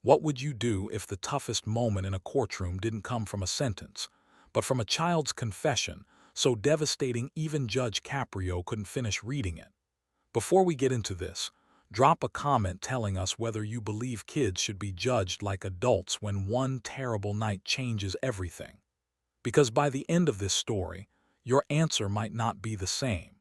What would you do if the toughest moment in a courtroom didn't come from a sentence, but from a child's confession so devastating even Judge Caprio couldn't finish reading it? Before we get into this, drop a comment telling us whether you believe kids should be judged like adults when one terrible night changes everything. Because by the end of this story, your answer might not be the same.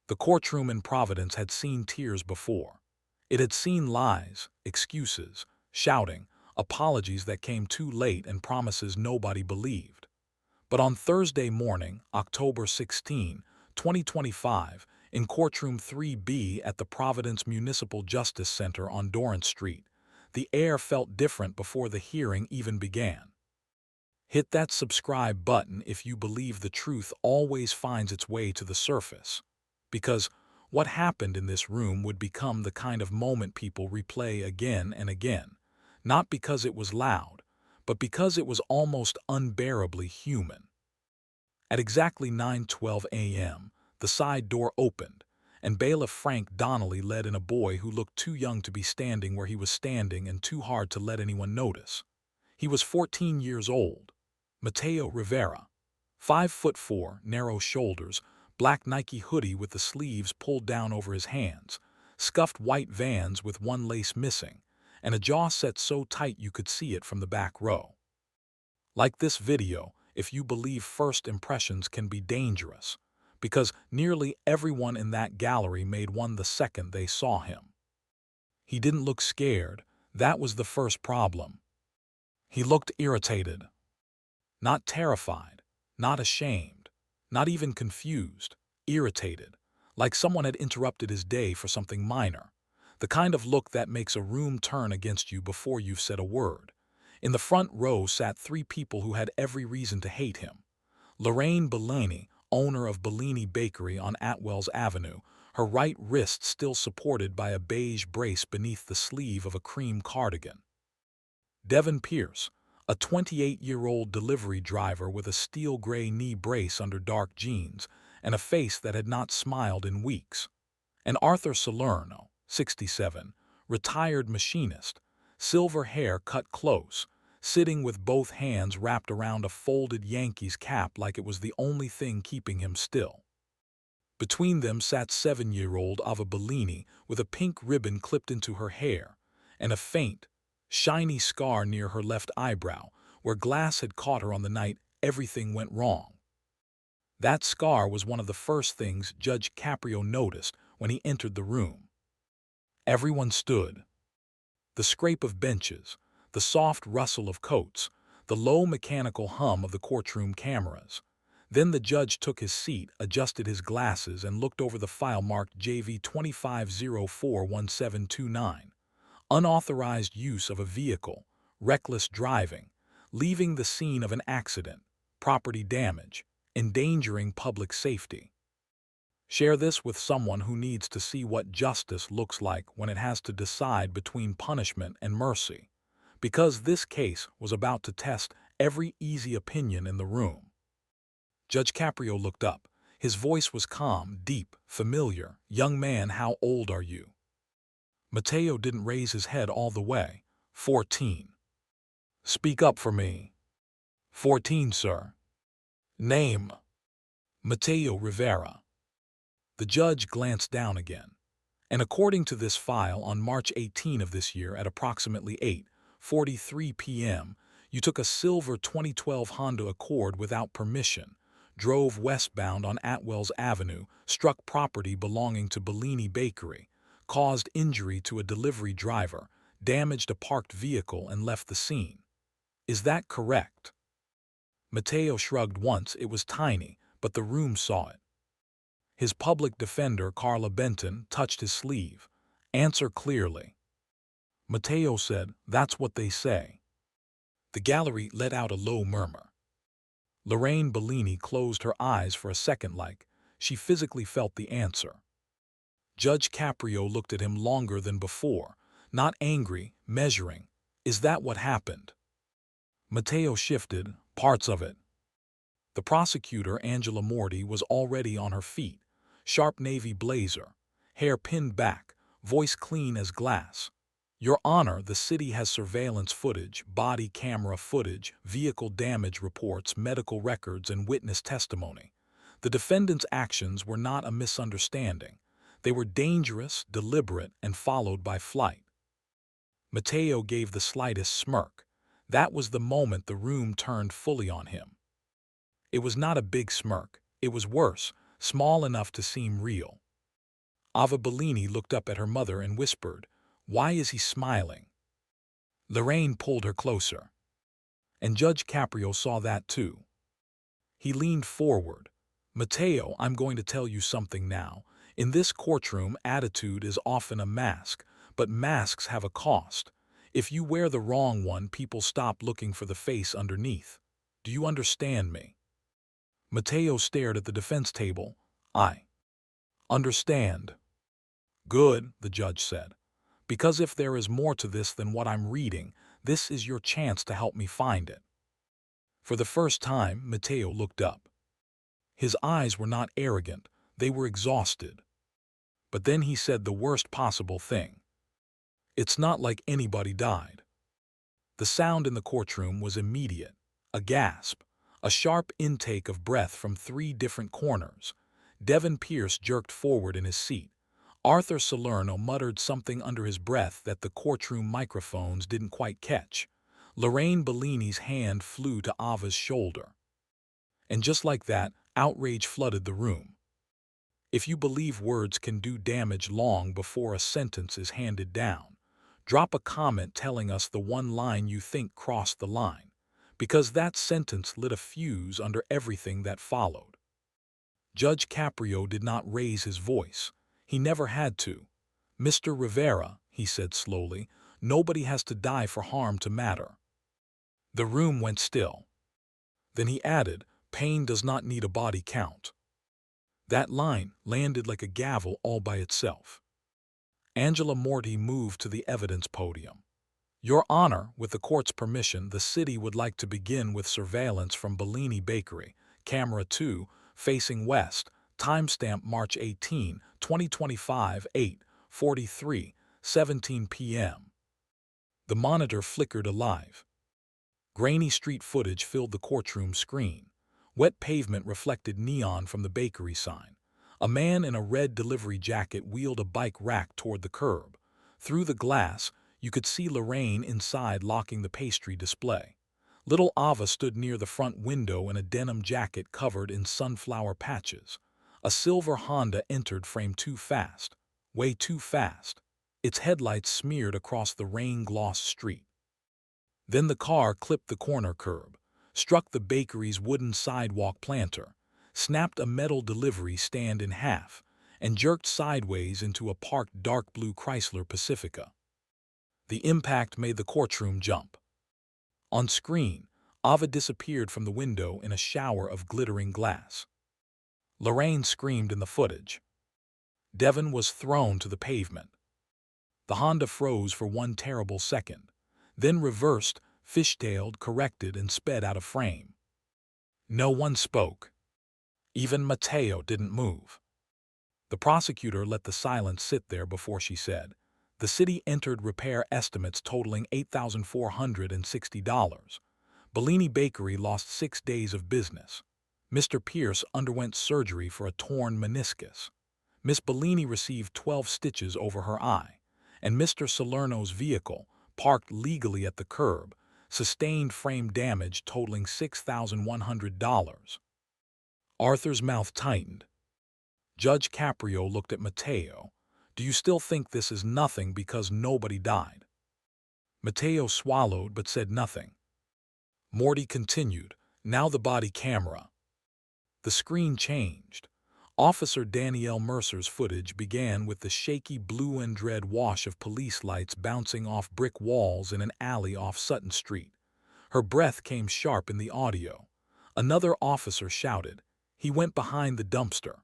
The courtroom in Providence had seen tears before. It had seen lies, excuses, shouting, apologies that came too late and promises nobody believed. But on Thursday morning, October 16, 2025, in Courtroom 3B at the Providence Municipal Justice Center on Dorrance Street, the air felt different before the hearing even began. Hit that subscribe button if you believe the truth always finds its way to the surface. Because what happened in this room would become the kind of moment people replay again and again, not because it was loud, but because it was almost unbearably human. At exactly 9:12 a.m., the side door opened, and Bailiff Frank Donnelly led in a boy who looked too young to be standing where he was standing and too hard to let anyone notice. He was 14 years old. Mateo Rivera, 5'4", narrow shoulders, black Nike hoodie with the sleeves pulled down over his hands, scuffed white Vans with one lace missing, and a jaw set so tight you could see it from the back row. Like this video, if you believe first impressions can be dangerous, because nearly everyone in that gallery made one the second they saw him. He didn't look scared. That was the first problem. He looked irritated. Not terrified, not ashamed, not even confused, irritated, like someone had interrupted his day for something minor, the kind of look that makes a room turn against you before you've said a word. In the front row sat three people who had every reason to hate him. Lorraine Bellini, owner of Bellini Bakery on Atwells Avenue, her right wrist still supported by a beige brace beneath the sleeve of a cream cardigan. Devin Pierce, a 28-year-old delivery driver with a steel gray knee brace under dark jeans and a face that had not smiled in weeks. And Arthur Salerno, 67, retired machinist, silver hair cut close, sitting with both hands wrapped around a folded Yankees cap like it was the only thing keeping him still. Between them sat 7-year-old Ava Bellini with a pink ribbon clipped into her hair and a faint, shiny scar near her left eyebrow, where glass had caught her on the night everything went wrong. That scar was one of the first things Judge Caprio noticed when he entered the room. Everyone stood. The scrape of benches, the soft rustle of coats, the low mechanical hum of the courtroom cameras. Then the judge took his seat, adjusted his glasses, and looked over the file marked JV 25041729. Unauthorized use of a vehicle, reckless driving, leaving the scene of an accident, property damage, endangering public safety. Share this with someone who needs to see what justice looks like when it has to decide between punishment and mercy, because this case was about to test every easy opinion in the room. Judge Caprio looked up. His voice was calm, deep, familiar. "Young man, how old are you?" Mateo didn't raise his head all the way. 14. "Speak up for me." 14, sir." "Name?" "Mateo Rivera." The judge glanced down again. "And according to this file, on March 18 of this year at approximately 8:43 p.m., you took a silver 2012 Honda Accord without permission, drove westbound on Atwells Avenue, struck property belonging to Bellini Bakery, caused injury to a delivery driver, damaged a parked vehicle, and left the scene. Is that correct?" Mateo shrugged once. It was tiny, but the room saw it. His public defender, Carla Benton, touched his sleeve. "Answer clearly." Mateo said, "That's what they say." The gallery let out a low murmur. Lorraine Bellini closed her eyes for a second like she physically felt the answer. Judge Caprio looked at him longer than before, not angry, measuring. "Is that what happened?" Mateo shifted. "Parts of it." The prosecutor, Angela Morty, was already on her feet. Sharp navy blazer, hair pinned back, voice clean as glass. Your Honor, the city has surveillance footage, body camera footage, vehicle damage reports, medical records, and witness testimony. The defendant's actions were not a misunderstanding. They were dangerous, deliberate, and followed by flight. Mateo gave the slightest smirk. That was the moment the room turned fully on him. It was not a big smirk. It was worse, small enough to seem real. Ava Bellini looked up at her mother and whispered, "Why is he smiling?" Lorraine pulled her closer. And Judge Caprio saw that too. He leaned forward. "Mateo, I'm going to tell you something now. In this courtroom, attitude is often a mask, but masks have a cost. If you wear the wrong one, people stop looking for the face underneath. Do you understand me?" Mateo stared at the defense table. "I understand." "Good," the judge said. "Because if there is more to this than what I'm reading, this is your chance to help me find it." For the first time, Mateo looked up. His eyes were not arrogant, they were exhausted. But then he said the worst possible thing. "It's not like anybody died." The sound in the courtroom was immediate. A gasp, a sharp intake of breath from 3 different corners. Devin Pierce jerked forward in his seat. Arthur Salerno muttered something under his breath that the courtroom microphones didn't quite catch. Lorraine Bellini's hand flew to Ava's shoulder. And just like that, outrage flooded the room. If you believe words can do damage long before a sentence is handed down, drop a comment telling us the one line you think crossed the line, because that sentence lit a fuse under everything that followed. Judge Caprio did not raise his voice. He never had to. "Mr. Rivera," he said slowly, "nobody has to die for harm to matter." The room went still. Then he added, "Pain does not need a body count." That line landed like a gavel all by itself. Angela Morty moved to the evidence podium. "Your Honor, with the court's permission, the city would like to begin with surveillance from Bellini Bakery, Camera 2, facing west, timestamp March 18, 2025, 8:43, 17 p.m. The monitor flickered alive. Grainy street footage filled the courtroom screen. Wet pavement reflected neon from the bakery sign. A man in a red delivery jacket wheeled a bike rack toward the curb. Through the glass, you could see Lorraine inside locking the pastry display. Little Ava stood near the front window in a denim jacket covered in sunflower patches. A silver Honda entered frame too fast, way too fast. Its headlights smeared across the rain-glossed street. Then the car clipped the corner curb, struck the bakery's wooden sidewalk planter, snapped a metal delivery stand in half, and jerked sideways into a parked dark blue Chrysler Pacifica. The impact made the courtroom jump. On screen, Ava disappeared from the window in a shower of glittering glass. Lorraine screamed in the footage. Devin was thrown to the pavement. The Honda froze for one terrible second, then reversed, fishtailed, corrected, and sped out of frame. No one spoke. Even Mateo didn't move. The prosecutor let the silence sit there before she said, "The city entered repair estimates totaling $8,460. Bellini Bakery lost 6 days of business. Mr. Pierce underwent surgery for a torn meniscus. Miss Bellini received 12 stitches over her eye, and Mr. Salerno's vehicle, parked legally at the curb, sustained frame damage totaling $6,100. Arthur's mouth tightened. Judge Caprio looked at Mateo. "Do you still think this is nothing because nobody died?" Mateo swallowed but said nothing. Morty continued, "Now the body camera." The screen changed. Officer Danielle Mercer's footage began with the shaky blue and red wash of police lights bouncing off brick walls in an alley off Sutton Street. Her breath came sharp in the audio. Another officer shouted. He went behind the dumpster.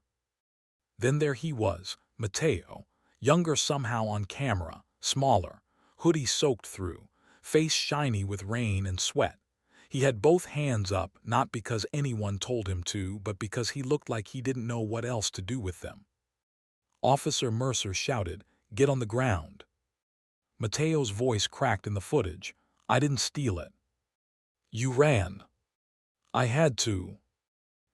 Then there he was, Mateo, younger somehow on camera, smaller, hoodie soaked through, face shiny with rain and sweat. He had both hands up, not because anyone told him to, but because he looked like he didn't know what else to do with them. Officer Mercer shouted, "Get on the ground." Mateo's voice cracked in the footage. I didn't steal it. You ran. I had to.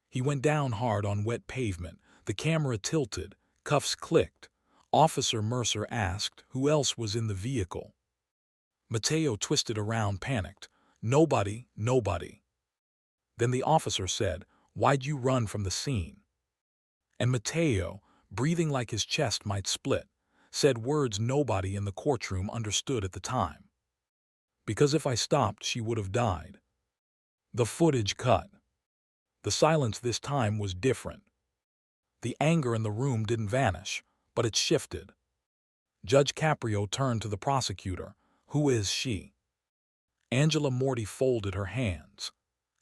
He went down hard on wet pavement. The camera tilted. Cuffs clicked. Officer Mercer asked who else was in the vehicle. Mateo twisted around, panicked. Nobody, nobody. Then the officer said, Why'd you run from the scene? And Mateo, breathing like his chest might split, said words nobody in the courtroom understood at the time. Because if I stopped, she would have died. The footage cut. The silence this time was different. The anger in the room didn't vanish, but it shifted. Judge Caprio turned to the prosecutor. Who is she? Angela Morty folded her hands.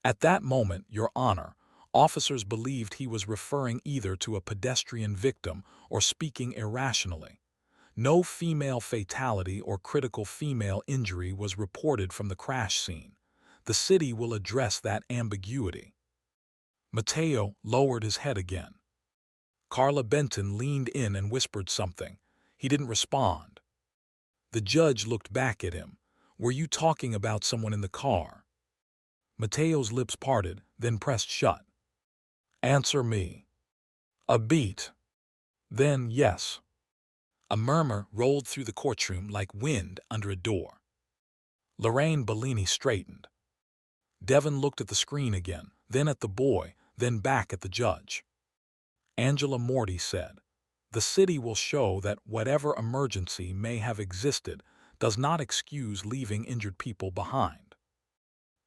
At that moment, Your Honor, officers believed he was referring either to a pedestrian victim or speaking irrationally. No female fatality or critical female injury was reported from the crash scene. The city will address that ambiguity. Mateo lowered his head again. Carla Benton leaned in and whispered something. He didn't respond. The judge looked back at him. Were you talking about someone in the car? Mateo's lips parted, then pressed shut. Answer me. A beat. Then yes. A murmur rolled through the courtroom like wind under a door. Lorraine Bellini straightened. Devon looked at the screen again, then at the boy, then back at the judge. Angela Morty said, The city will show that whatever emergency may have existed does not excuse leaving injured people behind.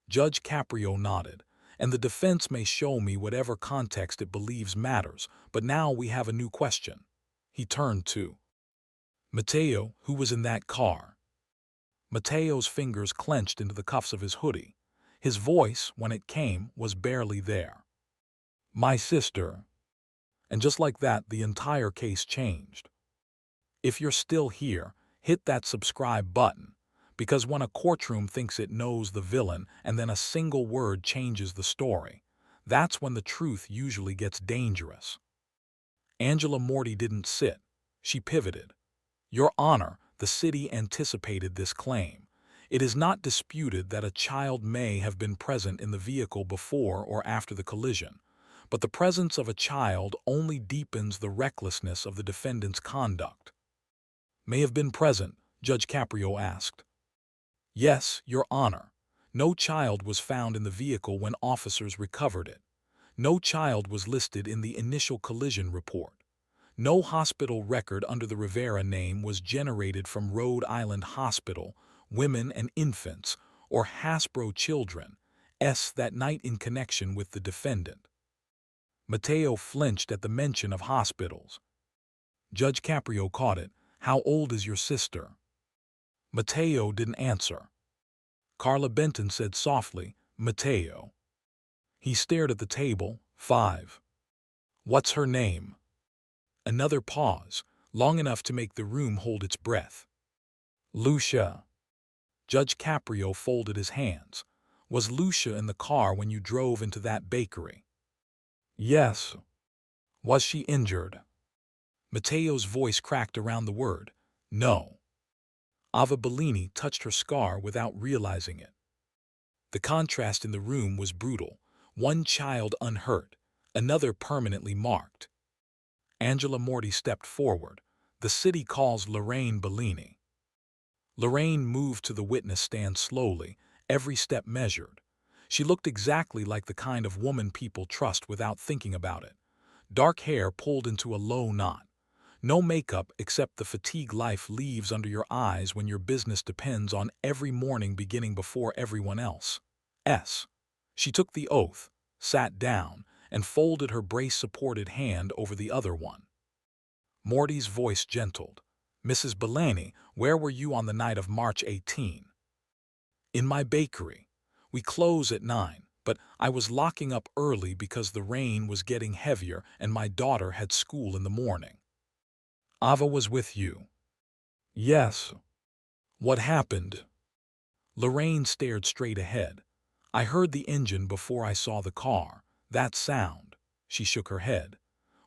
Judge Caprio nodded, and the defense may show me whatever context it believes matters, but now we have a new question. He turned to Mateo, who was in that car. Mateo's fingers clenched into the cuffs of his hoodie. His voice, when it came, was barely there. My sister. And just like that, the entire case changed. If you're still here, hit that subscribe button, because when a courtroom thinks it knows the villain and then a single word changes the story, that's when the truth usually gets dangerous. Angela Morty didn't sit. She pivoted. Your Honor, the city anticipated this claim. It is not disputed that a child may have been present in the vehicle before or after the collision, but the presence of a child only deepens the recklessness of the defendant's conduct. May have been present, Judge Caprio asked. Yes, Your Honor. No child was found in the vehicle when officers recovered it. No child was listed in the initial collision report. No hospital record under the Rivera name was generated from Rhode Island Hospital, Women and Infants, or Hasbro Children, that night in connection with the defendant. Mateo flinched at the mention of hospitals. Judge Caprio caught it. How old is your sister? Mateo didn't answer. Carla Benton said softly, Mateo. He stared at the table. 5. What's her name? Another pause, long enough to make the room hold its breath. Lucia. Judge Caprio folded his hands. Was Lucia in the car when you drove into that bakery? Yes. Was she injured? Mateo's voice cracked around the word. No. Ava Bellini touched her scar without realizing it. The contrast in the room was brutal. One child unhurt, another permanently marked. Angela Morty stepped forward. The city calls Lorraine Bellini. Lorraine moved to the witness stand slowly, every step measured. She looked exactly like the kind of woman people trust without thinking about it. Dark hair pulled into a low knot. No makeup except the fatigue life leaves under your eyes when your business depends on every morning beginning before everyone else. She took the oath, sat down, and folded her brace-supported hand over the other one. Morty's voice gentled. Mrs. Bellini, where were you on the night of March 18? In my bakery. We close at 9, but I was locking up early because the rain was getting heavier and my daughter had school in the morning. Ava was with you? Yes. What happened? Lorraine stared straight ahead. I heard the engine before I saw the car. That sound. She shook her head.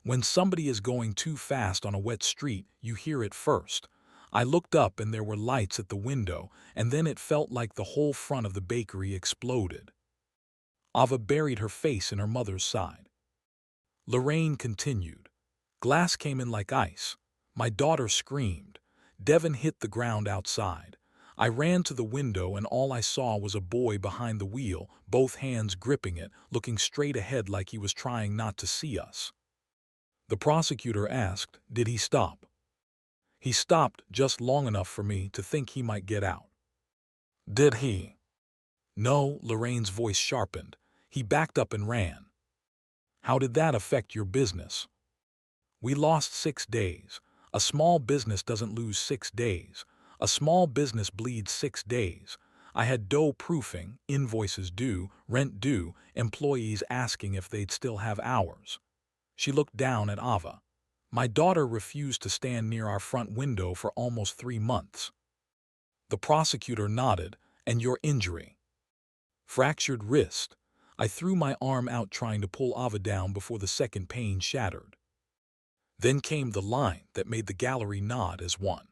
When somebody is going too fast on a wet street, you hear it first. I looked up and there were lights at the window, and then it felt like the whole front of the bakery exploded. Ava buried her face in her mother's side. Lorraine continued. Glass came in like ice. My daughter screamed. Devin hit the ground outside. I ran to the window and all I saw was a boy behind the wheel, both hands gripping it, looking straight ahead like he was trying not to see us. The prosecutor asked, "Did he stop?" "He stopped just long enough for me to think he might get out." "Did he?" "No," Lorraine's voice sharpened. "He backed up and ran." "How did that affect your business?" "We lost 6 days. A small business doesn't lose 6 days. A small business bleeds 6 days. I had dough proofing, invoices due, rent due, employees asking if they'd still have hours." She looked down at Ava. "My daughter refused to stand near our front window for almost 3 months." The prosecutor nodded. "And your injury?" "Fractured wrist." I threw my arm out trying to pull Ava down before the second pane shattered. Then came the line that made the gallery nod as one.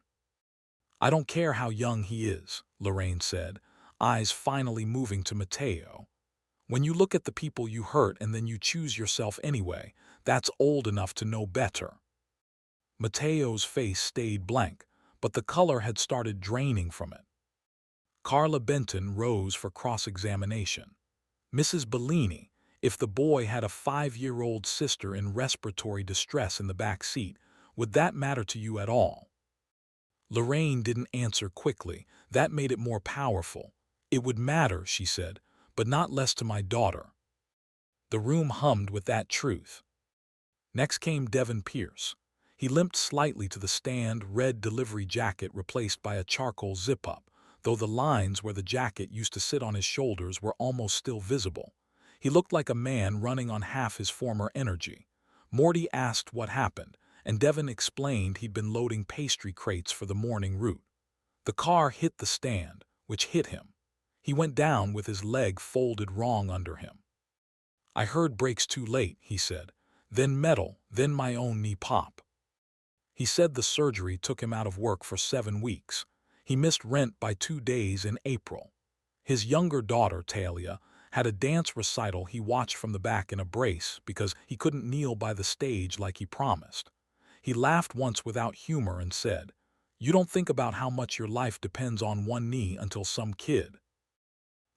"I don't care how young he is," Lorraine said, eyes finally moving to Mateo. "When you look at the people you hurt and then you choose yourself anyway, that's old enough to know better." Mateo's face stayed blank, but the color had started draining from it. Carla Benton rose for cross-examination. "Mrs. Bellini, if the boy had a 5-year-old sister in respiratory distress in the back seat, would that matter to you at all?" Lorraine didn't answer quickly. That made it more powerful. "It would matter," she said, "but not less to my daughter." The room hummed with that truth. Next came Devin Pierce. He limped slightly to the stand, red delivery jacket replaced by a charcoal zip-up, though the lines where the jacket used to sit on his shoulders were almost still visible. He looked like a man running on half his former energy. Morty asked what happened, and Devin explained he'd been loading pastry crates for the morning route. The car hit the stand, which hit him. He went down with his leg folded wrong under him. "I heard brakes too late," he said. "Then metal, then my own knee pop." He said the surgery took him out of work for 7 weeks. He missed rent by 2 days in April. His younger daughter, Talia, had a dance recital he watched from the back in a brace because he couldn't kneel by the stage like he promised. He laughed once without humor and said, "You don't think about how much your life depends on one knee until some kid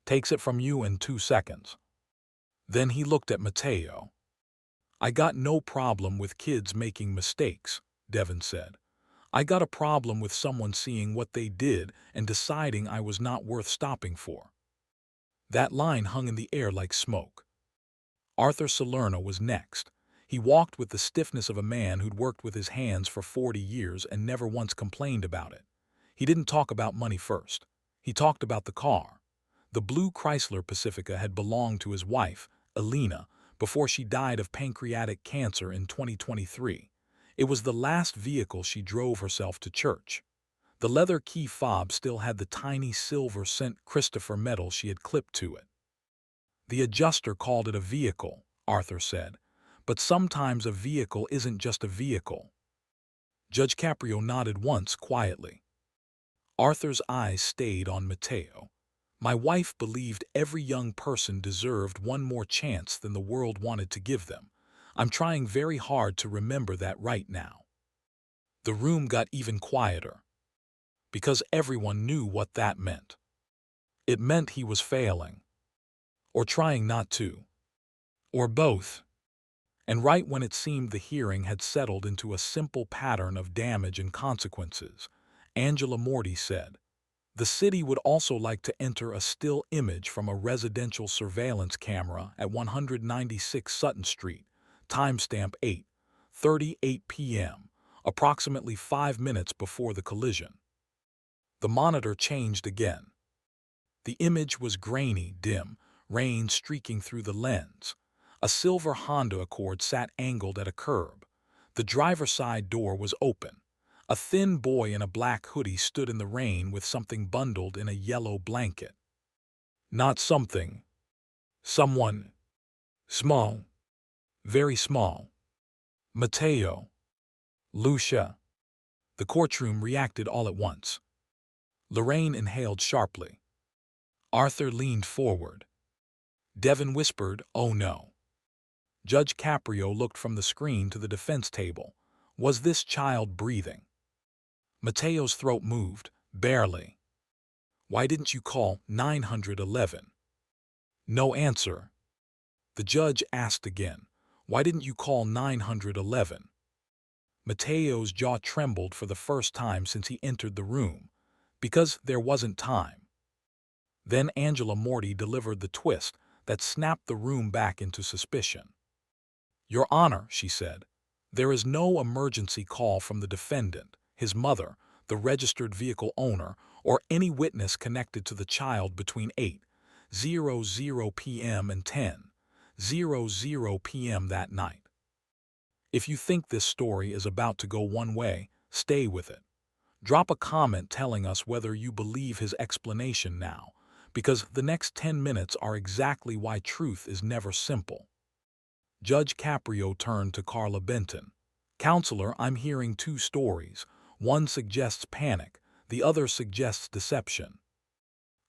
takes it from you in 2 seconds." Then he looked at Mateo. "I got no problem with kids making mistakes," Devin said. "I got a problem with someone seeing what they did and deciding I was not worth stopping for." That line hung in the air like smoke. Arthur Salerno was next. He walked with the stiffness of a man who'd worked with his hands for 40 years and never once complained about it. He didn't talk about money first. He talked about the car. The blue Chrysler Pacifica had belonged to his wife, Alina, before she died of pancreatic cancer in 2023. It was the last vehicle she drove herself to church. The leather key fob still had the tiny silver St. Christopher medal she had clipped to it. "The adjuster called it a vehicle," Arthur said. "But sometimes a vehicle isn't just a vehicle." Judge Caprio nodded once quietly. Arthur's eyes stayed on Mateo. "My wife believed every young person deserved one more chance than the world wanted to give them. I'm trying very hard to remember that right now." The room got even quieter, because everyone knew what that meant. It meant he was failing, or trying not to, or both. And right when it seemed the hearing had settled into a simple pattern of damage and consequences, Angela Morty said, "The city would also like to enter a still image from a residential surveillance camera at 196 Sutton Street, timestamp 8:38 p.m., approximately 5 minutes before the collision." The monitor changed again. The image was grainy, dim, rain streaking through the lens. A silver Honda Accord sat angled at a curb. The driver's side door was open. A thin boy in a black hoodie stood in the rain with something bundled in a yellow blanket. Not something. Someone. Small. Very small. Mateo. Lucia. The courtroom reacted all at once. Lorraine inhaled sharply. Arthur leaned forward. Devin whispered, "Oh no." Judge Caprio looked from the screen to the defense table. Was this child breathing? Mateo's throat moved, barely. "Why didn't you call 911? No answer. The judge asked again. "Why didn't you call 911? Mateo's jaw trembled for the first time since he entered the room. Because there wasn't time. Then Angela Morty delivered the twist that snapped the room back into suspicion. "Your Honor," she said, "there is no emergency call from the defendant, his mother, the registered vehicle owner, or any witness connected to the child between 8:00 p.m. and 10:00 p.m. that night. If you think this story is about to go one way, stay with it. Drop a comment telling us whether you believe his explanation now, because the next 10 minutes are exactly why truth is never simple." Judge Caprio turned to Carla Benton. "Counselor, I'm hearing two stories. One suggests panic, the other suggests deception."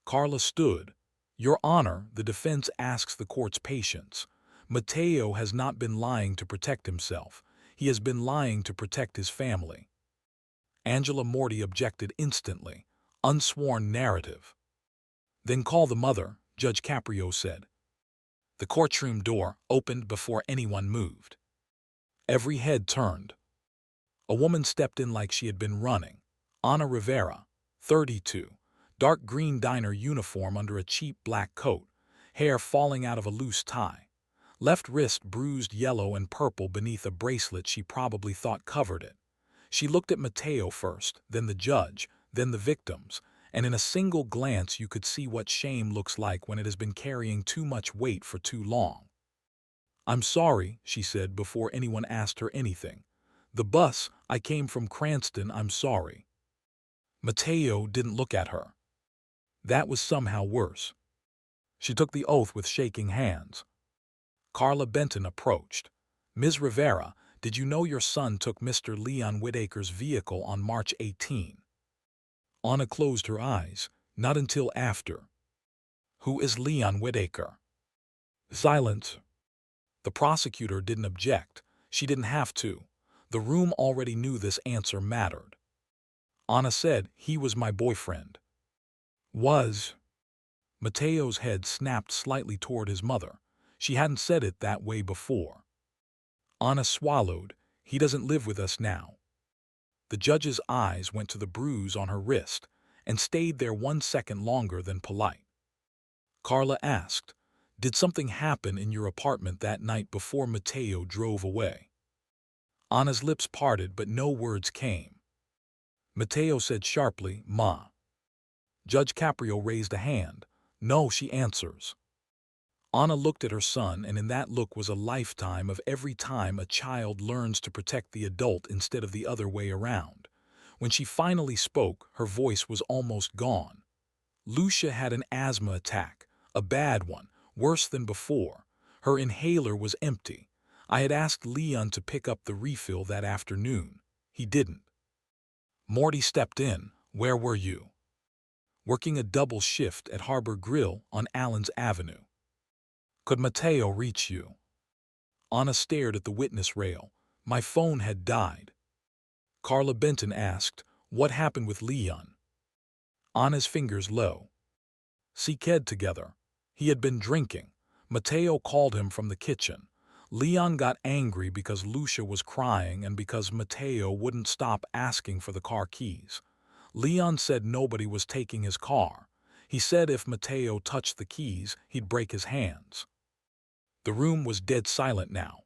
Carla stood. "Your Honor, the defense asks the court's patience. Mateo has not been lying to protect himself. He has been lying to protect his family." Angela Morty objected instantly. "Unsworn narrative." "Then call the mother," Judge Caprio said. The courtroom door opened before anyone moved. Every head turned. A woman stepped in like she had been running. Ana Rivera, 32, dark green diner uniform under a cheap black coat, hair falling out of a loose tie. Left wrist bruised yellow and purple beneath a bracelet she probably thought covered it. She looked at Mateo first, then the judge, then the victims, and in a single glance you could see what shame looks like when it has been carrying too much weight for too long. "I'm sorry," she said before anyone asked her anything. "The bus, I came from Cranston, I'm sorry." Mateo didn't look at her. That was somehow worse. She took the oath with shaking hands. Carla Benton approached. "Ms. Rivera, did you know your son took Mr. Leon Whitaker's vehicle on March 18? Anna closed her eyes. "Not until after." "Who is Leon Whitaker?" Silence. The prosecutor didn't object. She didn't have to. The room already knew this answer mattered. Anna said, "He was my boyfriend." "Was?" Mateo's head snapped slightly toward his mother. She hadn't said it that way before. Anna swallowed. "He doesn't live with us now." The judge's eyes went to the bruise on her wrist and stayed there 1 second longer than polite. Carla asked, "Did something happen in your apartment that night before Mateo drove away?" Anna's lips parted, but no words came. Mateo said sharply, "Ma." Judge Caprio raised a hand. "No," she answers. Anna looked at her son, and in that look was a lifetime of every time a child learns to protect the adult instead of the other way around. When she finally spoke, her voice was almost gone. "Lucia had an asthma attack, a bad one, worse than before. Her inhaler was empty. I had asked Leon to pick up the refill that afternoon. He didn't." Morty stepped in. "Where were you?" "Working a double shift at Harbor Grill on Allen's Avenue." "Could Mateo reach you?" Anna stared at the witness rail. "My phone had died." Carla Benton asked, "What happened with Leon?" Anna's fingers low. "Seeked together. He had been drinking. Mateo called him from the kitchen. Leon got angry because Lucia was crying and because Mateo wouldn't stop asking for the car keys. Leon said nobody was taking his car. He said if Mateo touched the keys, he'd break his hands." The room was dead silent now.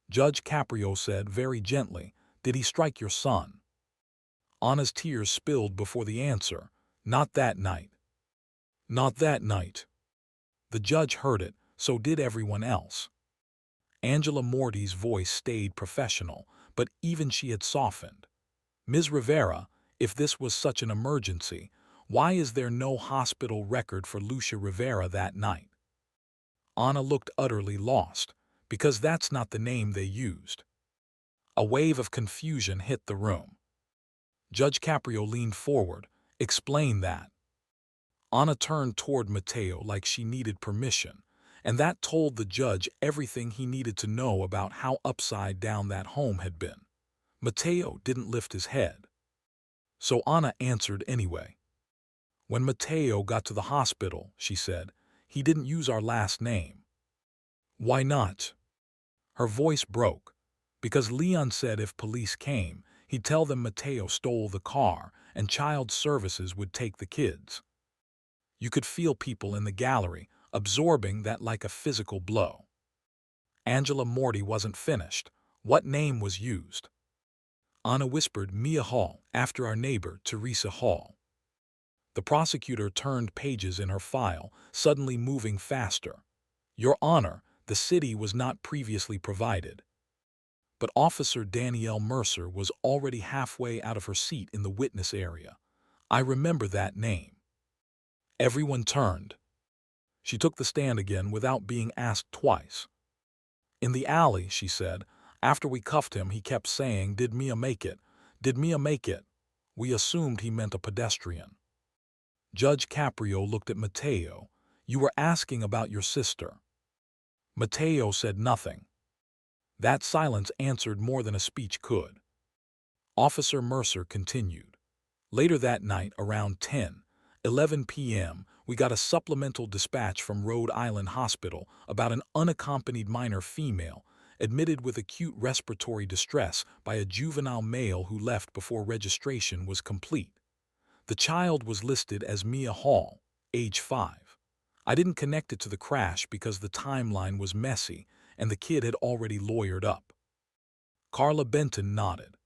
Judge Caprio said very gently, "Did he strike your son?" Anna's tears spilled before the answer. "Not that night." "Not that night." The judge heard it, so did everyone else. Angela Morty's voice stayed professional, but even she had softened. "Ms. Rivera, if this was such an emergency, why is there no hospital record for Lucia Rivera that night?" Anna looked utterly lost, because that's not the name they used. A wave of confusion hit the room. Judge Caprio leaned forward. Explain that. Anna turned toward Mateo like she needed permission, and that told the judge everything he needed to know about how upside down that home had been. Mateo didn't lift his head. So Anna answered anyway. When Mateo got to the hospital, she said, he didn't use our last name. Why not? Her voice broke. Because Leon said if police came, he'd tell them Mateo stole the car and child services would take the kids. You could feel people in the gallery absorbing that like a physical blow. Angela Morty wasn't finished. What name was used? Anna whispered Mia Hall after our neighbor Teresa Hall. The prosecutor turned pages in her file, suddenly moving faster. Your Honor, the city was not previously provided. But Officer Danielle Mercer was already halfway out of her seat in the witness area. I remember that name. Everyone turned. She took the stand again without being asked twice. In the alley, she said, after we cuffed him, he kept saying, "Did Mia make it? Did Mia make it?" We assumed he meant a pedestrian. Judge Caprio looked at Mateo. You were asking about your sister. Mateo said nothing. That silence answered more than a speech could. Officer Mercer continued. Later that night, around 10:11 p.m., we got a supplemental dispatch from Rhode Island Hospital about an unaccompanied minor female admitted with acute respiratory distress by a juvenile male who left before registration was complete. The child was listed as Mia Hall, age 5. I didn't connect it to the crash because the timeline was messy and the kid had already lawyered up. Carla Benton nodded.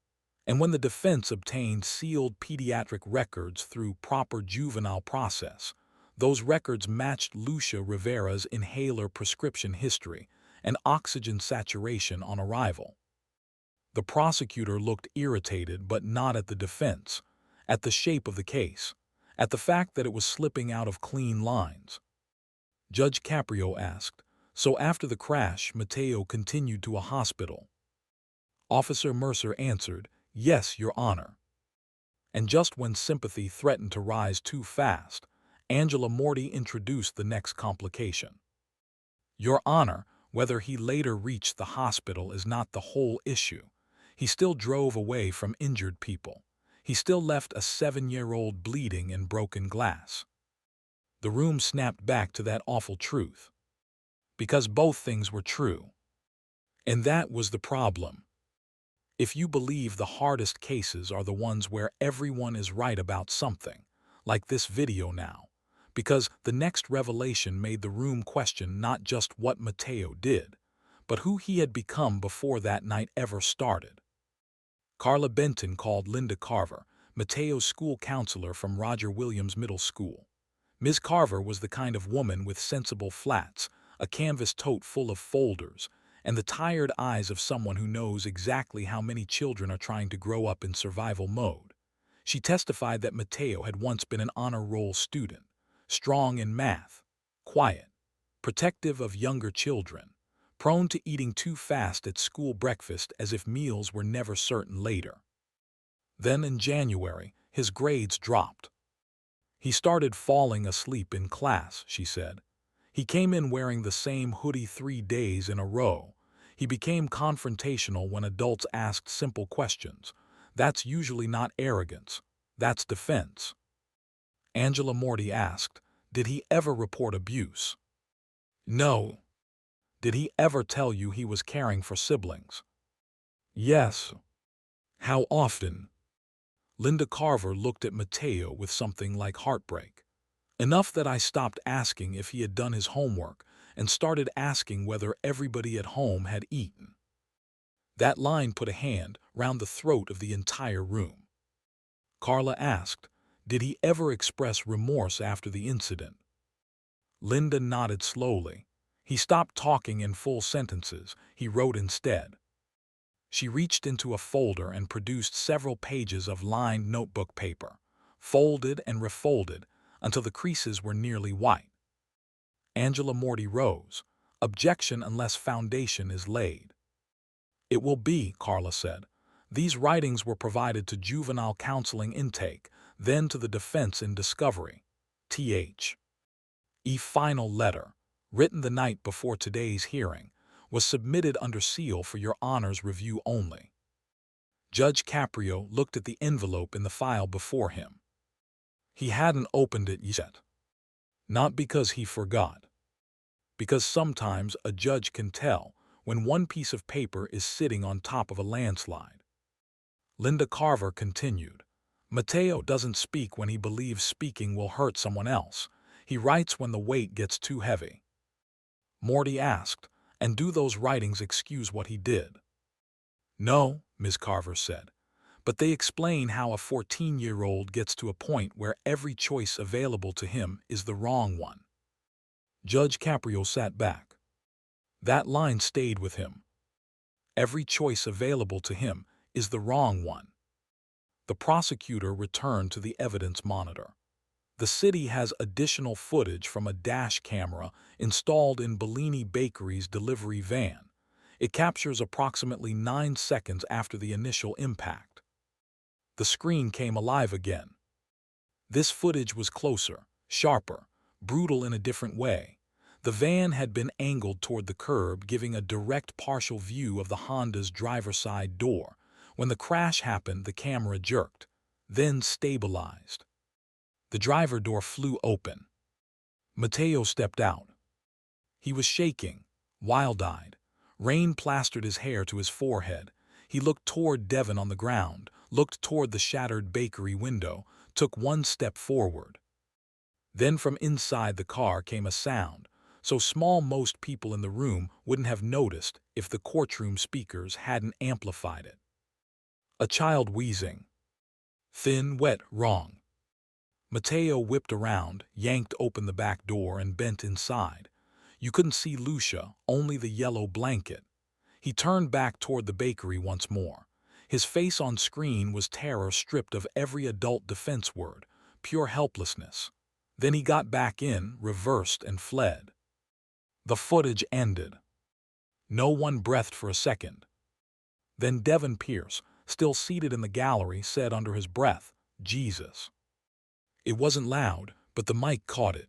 And when the defense obtained sealed pediatric records through proper juvenile process, those records matched Lucia Rivera's inhaler prescription history and oxygen saturation on arrival. The prosecutor looked irritated, but not at the defense, at the shape of the case, at the fact that it was slipping out of clean lines. Judge Caprio asked, so after the crash, Mateo continued to a hospital? Officer Mercer answered, yes, Your Honor. And just when sympathy threatened to rise too fast, Angela Morty introduced the next complication. Your Honor, whether he later reached the hospital is not the whole issue. He still drove away from injured people. He still left a 7-year-old bleeding in broken glass. The room snapped back to that awful truth. Because both things were true. And that was the problem. If you believe the hardest cases are the ones where everyone is right about something, like this video now, because the next revelation made the room question not just what Mateo did, but who he had become before that night ever started. Carla Benton called Linda Carver, Mateo's school counselor from Roger Williams Middle School. Ms. Carver was the kind of woman with sensible flats, a canvas tote full of folders, and the tired eyes of someone who knows exactly how many children are trying to grow up in survival mode. She testified that Mateo had once been an honor roll student, strong in math, quiet, protective of younger children, prone to eating too fast at school breakfast as if meals were never certain later. Then in January, his grades dropped. He started falling asleep in class, she said. He came in wearing the same hoodie 3 days in a row. He became confrontational when adults asked simple questions. That's usually not arrogance. That's defense. Angela Morty asked, did he ever report abuse? No. Did he ever tell you he was caring for siblings? Yes. How often? Linda Carver looked at Mateo with something like heartbreak. Enough that I stopped asking if he had done his homework and started asking whether everybody at home had eaten. That line put a hand round the throat of the entire room. Carla asked, did he ever express remorse after the incident? Linda nodded slowly. He stopped talking in full sentences. He wrote instead. She reached into a folder and produced several pages of lined notebook paper, folded and refolded until the creases were nearly white. Angela Morty rose. Objection unless foundation is laid. It will be, Carla said. These writings were provided to juvenile counseling intake, then to the defense in discovery. Th. E. Final letter, written the night before today's hearing, was submitted under seal for your honor's review only. Judge Caprio looked at the envelope in the file before him. He hadn't opened it yet. Not because he forgot. Because sometimes a judge can tell when one piece of paper is sitting on top of a landslide. Linda Carver continued, Mateo doesn't speak when he believes speaking will hurt someone else. He writes when the weight gets too heavy. Morty asked, and do those writings excuse what he did? No, Ms. Carver said, but they explain how a 14-year-old gets to a point where every choice available to him is the wrong one. Judge Caprio sat back. That line stayed with him. Every choice available to him is the wrong one. The prosecutor returned to the evidence monitor. The city has additional footage from a dash camera installed in Bellini Bakery's delivery van. It captures approximately 9 seconds after the initial impact. The screen came alive again. This footage was closer, sharper, brutal in a different way. The van had been angled toward the curb, giving a direct partial view of the Honda's driver's side door. When the crash happened, the camera jerked, then stabilized. The driver door flew open. Mateo stepped out. He was shaking, wild-eyed. Rain plastered his hair to his forehead. He looked toward Devon on the ground, looked toward the shattered bakery window, took one step forward. Then from inside the car came a sound, so small most people in the room wouldn't have noticed if the courtroom speakers hadn't amplified it. A child wheezing. Thin, wet, wrong. Mateo whipped around, yanked open the back door, and bent inside. You couldn't see Lucia, only the yellow blanket. He turned back toward the bakery once more. His face on screen was terror stripped of every adult defense word, pure helplessness. Then he got back in, reversed, and fled. The footage ended. No one breathed for a second. Then Devon Pierce, still seated in the gallery, said under his breath, Jesus. It wasn't loud, but the mic caught it.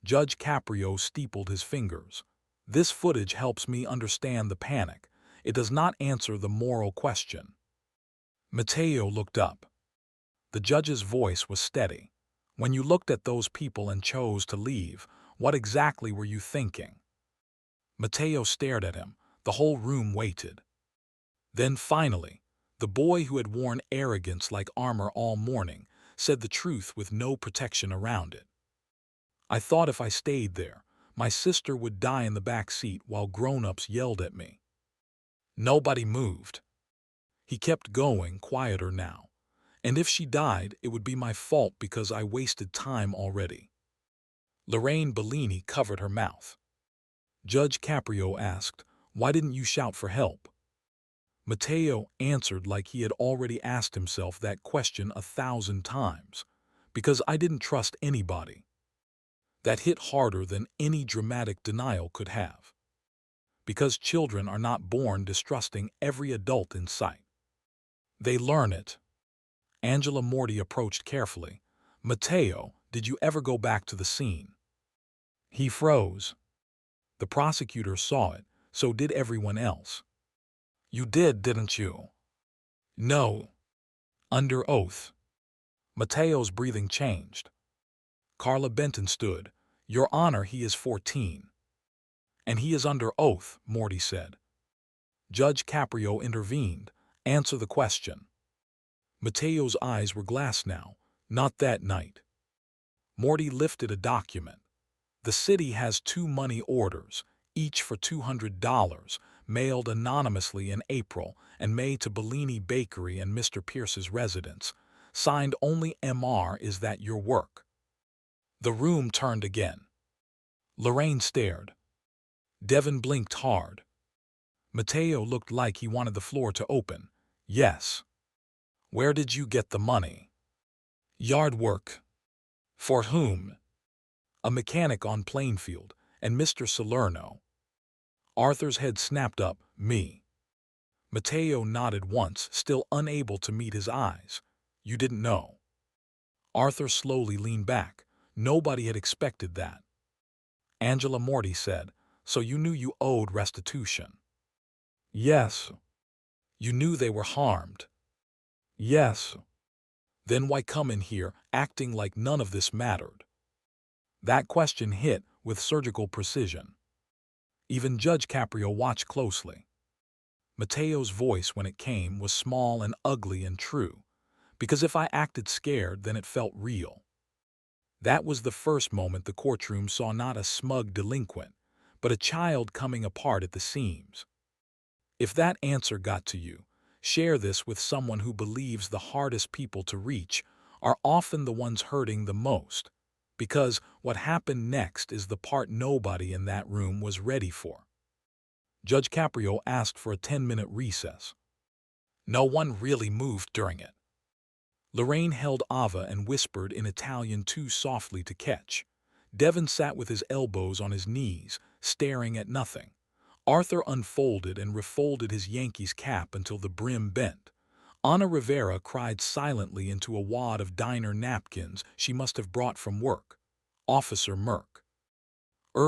Judge Caprio steepled his fingers. This footage helps me understand the panic. It does not answer the moral question. Mateo looked up. The judge's voice was steady. When you looked at those people and chose to leave, what exactly were you thinking? Mateo stared at him. The whole room waited. Then finally, the boy who had worn arrogance like armor all morning said the truth with no protection around it. I thought if I stayed there, my sister would die in the back seat while grown-ups yelled at me. Nobody moved. He kept going, quieter now. And if she died, it would be my fault because I wasted time already. Lorraine Bellini covered her mouth. Judge Caprio asked, why didn't you shout for help? Mateo answered like he had already asked himself that question 1,000 times. Because I didn't trust anybody. That hit harder than any dramatic denial could have. Because children are not born distrusting every adult in sight. They learn it. Angela Morty approached carefully. Mateo, did you ever go back to the scene? He froze. The prosecutor saw it, so did everyone else. You did, didn't you? No. Under oath. Mateo's breathing changed. Carla Benton stood. Your Honor, he is 14. And he is under oath, Morty said. Judge Caprio intervened. Answer the question. Mateo's eyes were glass now. Not that night. Morty lifted a document. The city has 2 money orders, each for $200, mailed anonymously in April and May to Bellini Bakery and Mr. Pierce's residence. Signed only Mr. Is that your work? The room turned again. Lorraine stared. Devon blinked hard. Mateo looked like he wanted the floor to open. Yes. Where did you get the money? Yard work. For whom? A mechanic on Plainfield, and Mr. Salerno. Arthur's head snapped up. Me. Mateo nodded once, still unable to meet his eyes. You didn't know. Arthur slowly leaned back. Nobody had expected that. Angela Morty said, so you knew you owed restitution? Yes. You knew they were harmed? Yes. Then why come in here acting like none of this mattered? That question hit with surgical precision. Even Judge Caprio watched closely. Mateo's voice, when it came, was small and ugly and true, because if I acted scared, then it felt real. That was the first moment the courtroom saw not a smug delinquent, but a child coming apart at the seams. If that answer got to you, share this with someone who believes the hardest people to reach are often the ones hurting the most, because what happened next is the part nobody in that room was ready for. Judge Caprio asked for a 10-minute recess. No one really moved during it. Lorraine held Ava and whispered in Italian too softly to catch. Devin sat with his elbows on his knees, staring at nothing. Arthur unfolded and refolded his Yankees cap until the brim bent. Ana Rivera cried silently into a wad of diner napkins she must have brought from work. Officer Merck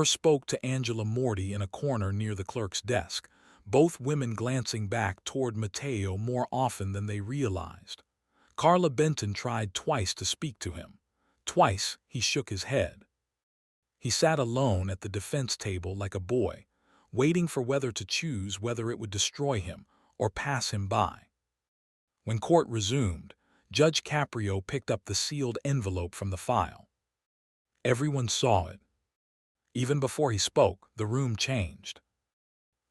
spoke to Angela Morty in a corner near the clerk's desk, both women glancing back toward Mateo more often than they realized. Carla Benton tried twice to speak to him. Twice he shook his head. He sat alone at the defense table like a boy, waiting for whether to choose whether it would destroy him or pass him by. When court resumed, Judge Caprio picked up the sealed envelope from the file. Everyone saw it. Even before he spoke, the room changed.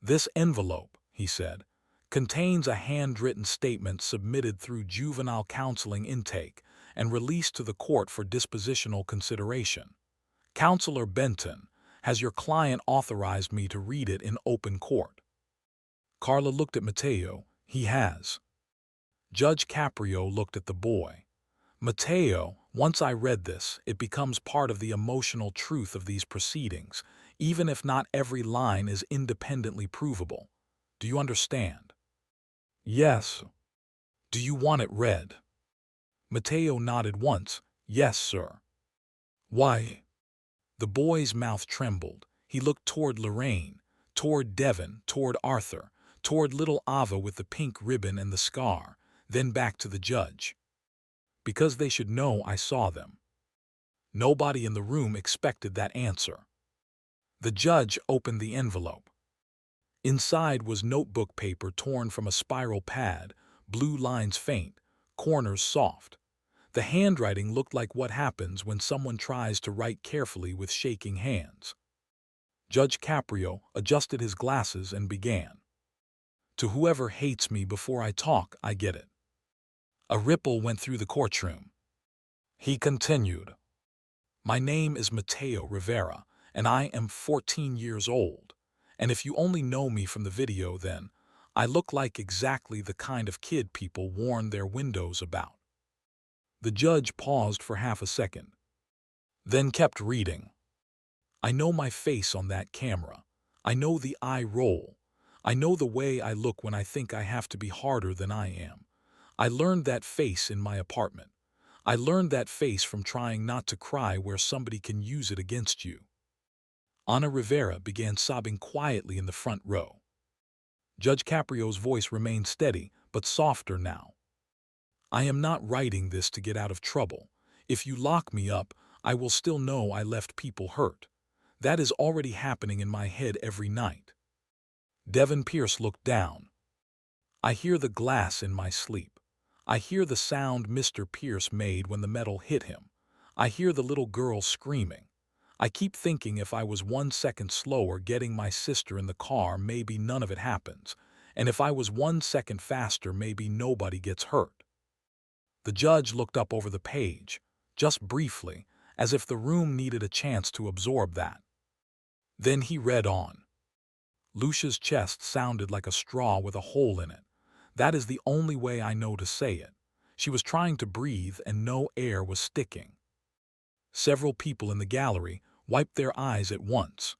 This envelope, he said, contains a handwritten statement submitted through juvenile counseling intake and released to the court for dispositional consideration. Counselor Benton, has your client authorized me to read it in open court? Carla looked at Mateo. He has. Judge Caprio looked at the boy. Mateo, once I read this, it becomes part of the emotional truth of these proceedings, even if not every line is independently provable. Do you understand? Yes. Do you want it read? Mateo nodded once. Yes, sir. Why? The boy's mouth trembled. He looked toward Lorraine, toward Devin, toward Arthur, toward little Ava with the pink ribbon and the scar, then back to the judge. Because they should know I saw them. Nobody in the room expected that answer. The judge opened the envelope. Inside was notebook paper torn from a spiral pad, blue lines faint, corners soft. The handwriting looked like what happens when someone tries to write carefully with shaking hands. Judge Caprio adjusted his glasses and began. To whoever hates me before I talk, I get it. A ripple went through the courtroom. He continued. My name is Mateo Rivera, and I am 14 years old. And if you only know me from the video, then I look like exactly the kind of kid people warn their windows about. The judge paused for half a second, then kept reading. I know my face on that camera. I know the eye roll. I know the way I look when I think I have to be harder than I am. I learned that face in my apartment. I learned that face from trying not to cry where somebody can use it against you. Ana Rivera began sobbing quietly in the front row. Judge Caprio's voice remained steady, but softer now. I am not writing this to get out of trouble. If you lock me up, I will still know I left people hurt. That is already happening in my head every night. Devin Pierce looked down. I hear the glass in my sleep. I hear the sound Mr. Pierce made when the metal hit him. I hear the little girl screaming. I keep thinking if I was 1 second slower getting my sister in the car, maybe none of it happens. And if I was 1 second faster, maybe nobody gets hurt. The judge looked up over the page, just briefly, as if the room needed a chance to absorb that. Then he read on. Lucia's chest sounded like a straw with a hole in it. That is the only way I know to say it. She was trying to breathe and no air was sticking. Several people in the gallery wiped their eyes at once.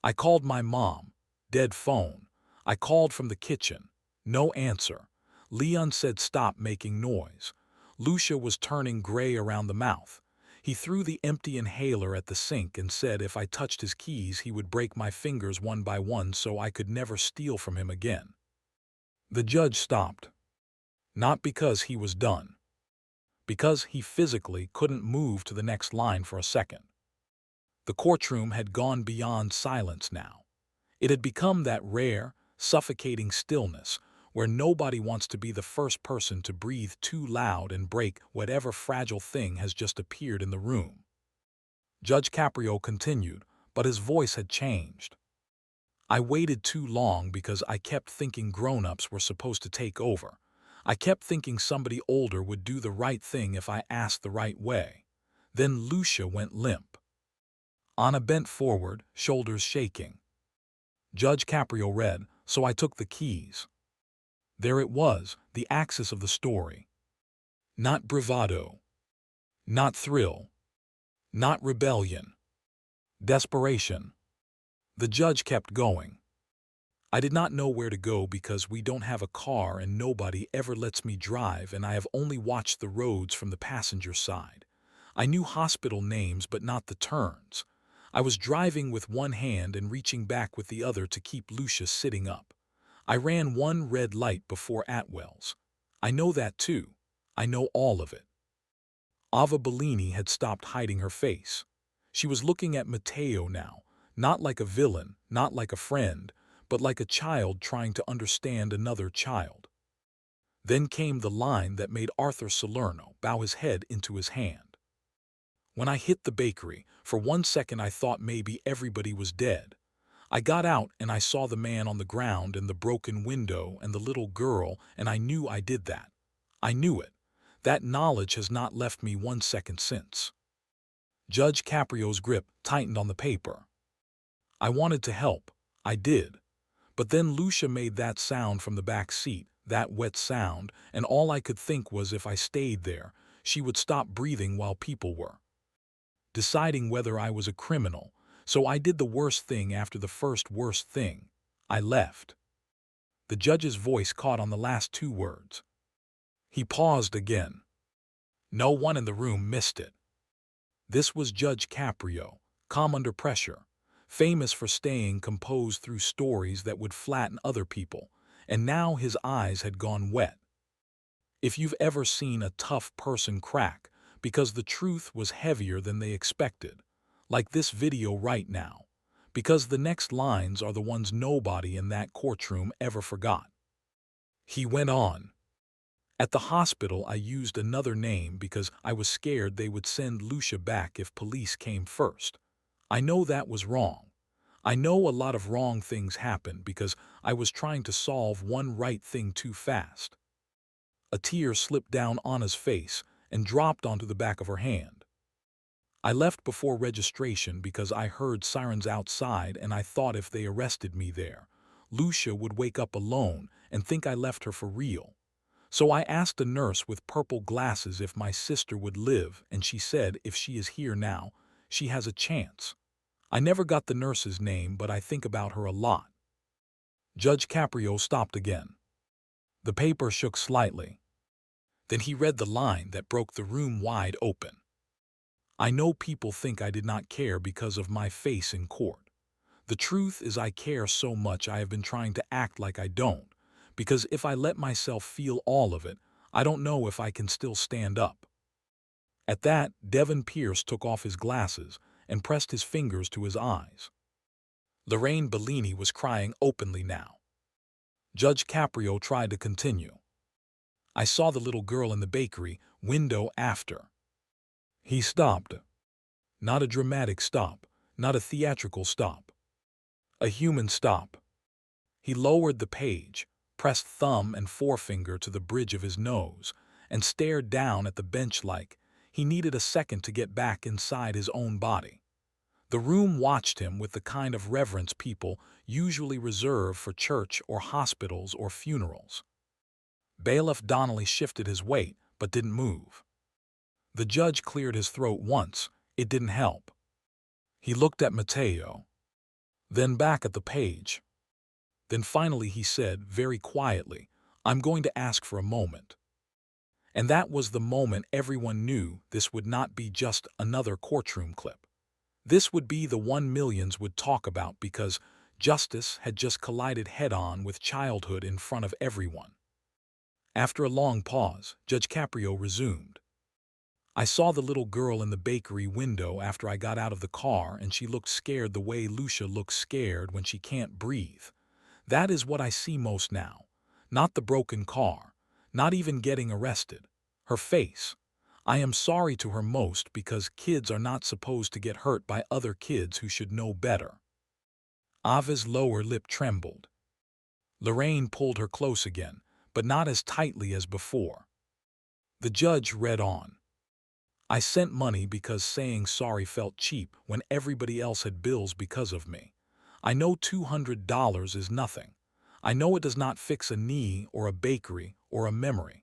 I called my mom. Dead phone. I called from the kitchen. No answer. Leon said stop making noise. Lucia was turning gray around the mouth. He threw the empty inhaler at the sink and said if I touched his keys he would break my fingers one by one so I could never steal from him again. The judge stopped. Not because he was done. Because he physically couldn't move to the next line for a second. The courtroom had gone beyond silence now. It had become that rare, suffocating stillness where nobody wants to be the first person to breathe too loud and break whatever fragile thing has just appeared in the room. Judge Caprio continued, but his voice had changed. I waited too long because I kept thinking grown-ups were supposed to take over. I kept thinking somebody older would do the right thing if I asked the right way. Then Lucia went limp. Anna bent forward, shoulders shaking. Judge Caprio read, so I took the keys. There it was, the axis of the story. Not bravado. Not thrill. Not rebellion. Desperation. The judge kept going. I did not know where to go because we don't have a car and nobody ever lets me drive and I have only watched the roads from the passenger side. I knew hospital names but not the turns. I was driving with one hand and reaching back with the other to keep Lucia sitting up. I ran one red light before Atwell's. I know that too. I know all of it. Ava Bellini had stopped hiding her face. She was looking at Mateo now, not like a villain, not like a friend, but like a child trying to understand another child. Then came the line that made Arthur Salerno bow his head into his hand. When I hit the bakery, for 1 second I thought maybe everybody was dead. I got out and I saw the man on the ground and the broken window and the little girl, and I knew I did that. I knew it. That knowledge has not left me 1 second since. Judge Caprio's grip tightened on the paper. I wanted to help. I did. But then Lucia made that sound from the back seat, that wet sound, and all I could think was if I stayed there, she would stop breathing while people were deciding whether I was a criminal. So I did the worst thing after the first worst thing. I left. The judge's voice caught on the last 2 words. He paused again. No one in the room missed it. This was Judge Caprio, calm under pressure, famous for staying composed through stories that would flatten other people, and now his eyes had gone wet. If you've ever seen a tough person crack because the truth was heavier than they expected, like this video right now, because the next lines are the ones nobody in that courtroom ever forgot. He went on. At the hospital I used another name because I was scared they would send Lucia back if police came first. I know that was wrong. I know a lot of wrong things happened because I was trying to solve one right thing too fast. A tear slipped down Anna's face and dropped onto the back of her hand. I left before registration because I heard sirens outside and I thought if they arrested me there, Lucia would wake up alone and think I left her for real. So I asked a nurse with purple glasses if my sister would live, and she said if she is here now, she has a chance. I never got the nurse's name, but I think about her a lot. Judge Caprio stopped again. The paper shook slightly. Then he read the line that broke the room wide open. I know people think I did not care because of my face in court. The truth is I care so much I have been trying to act like I don't, because if I let myself feel all of it, I don't know if I can still stand up. At that, Devin Pierce took off his glasses and pressed his fingers to his eyes. Lorraine Bellini was crying openly now. Judge Caprio tried to continue. I saw the little girl in the bakery, window after. He stopped. Not a dramatic stop, not a theatrical stop. A human stop. He lowered the page, pressed thumb and forefinger to the bridge of his nose, and stared down at the bench like he needed a second to get back inside his own body. The room watched him with the kind of reverence people usually reserve for church or hospitals or funerals. Bailiff Donnelly shifted his weight, but didn't move. The judge cleared his throat once. It didn't help. He looked at Mateo, then back at the page. Then finally he said, very quietly, I'm going to ask for a moment. And that was the moment everyone knew this would not be just another courtroom clip. This would be the one millions would talk about because justice had just collided head-on with childhood in front of everyone. After a long pause, Judge Caprio resumed. I saw the little girl in the bakery window after I got out of the car, and she looked scared the way Lucia looks scared when she can't breathe. That is what I see most now. Not the broken car, not even getting arrested. Her face. I am sorry to her most because kids are not supposed to get hurt by other kids who should know better. Ava's lower lip trembled. Lorraine pulled her close again, but not as tightly as before. The judge read on. I sent money because saying sorry felt cheap when everybody else had bills because of me. I know $200 is nothing. I know it does not fix a knee or a bakery or a memory.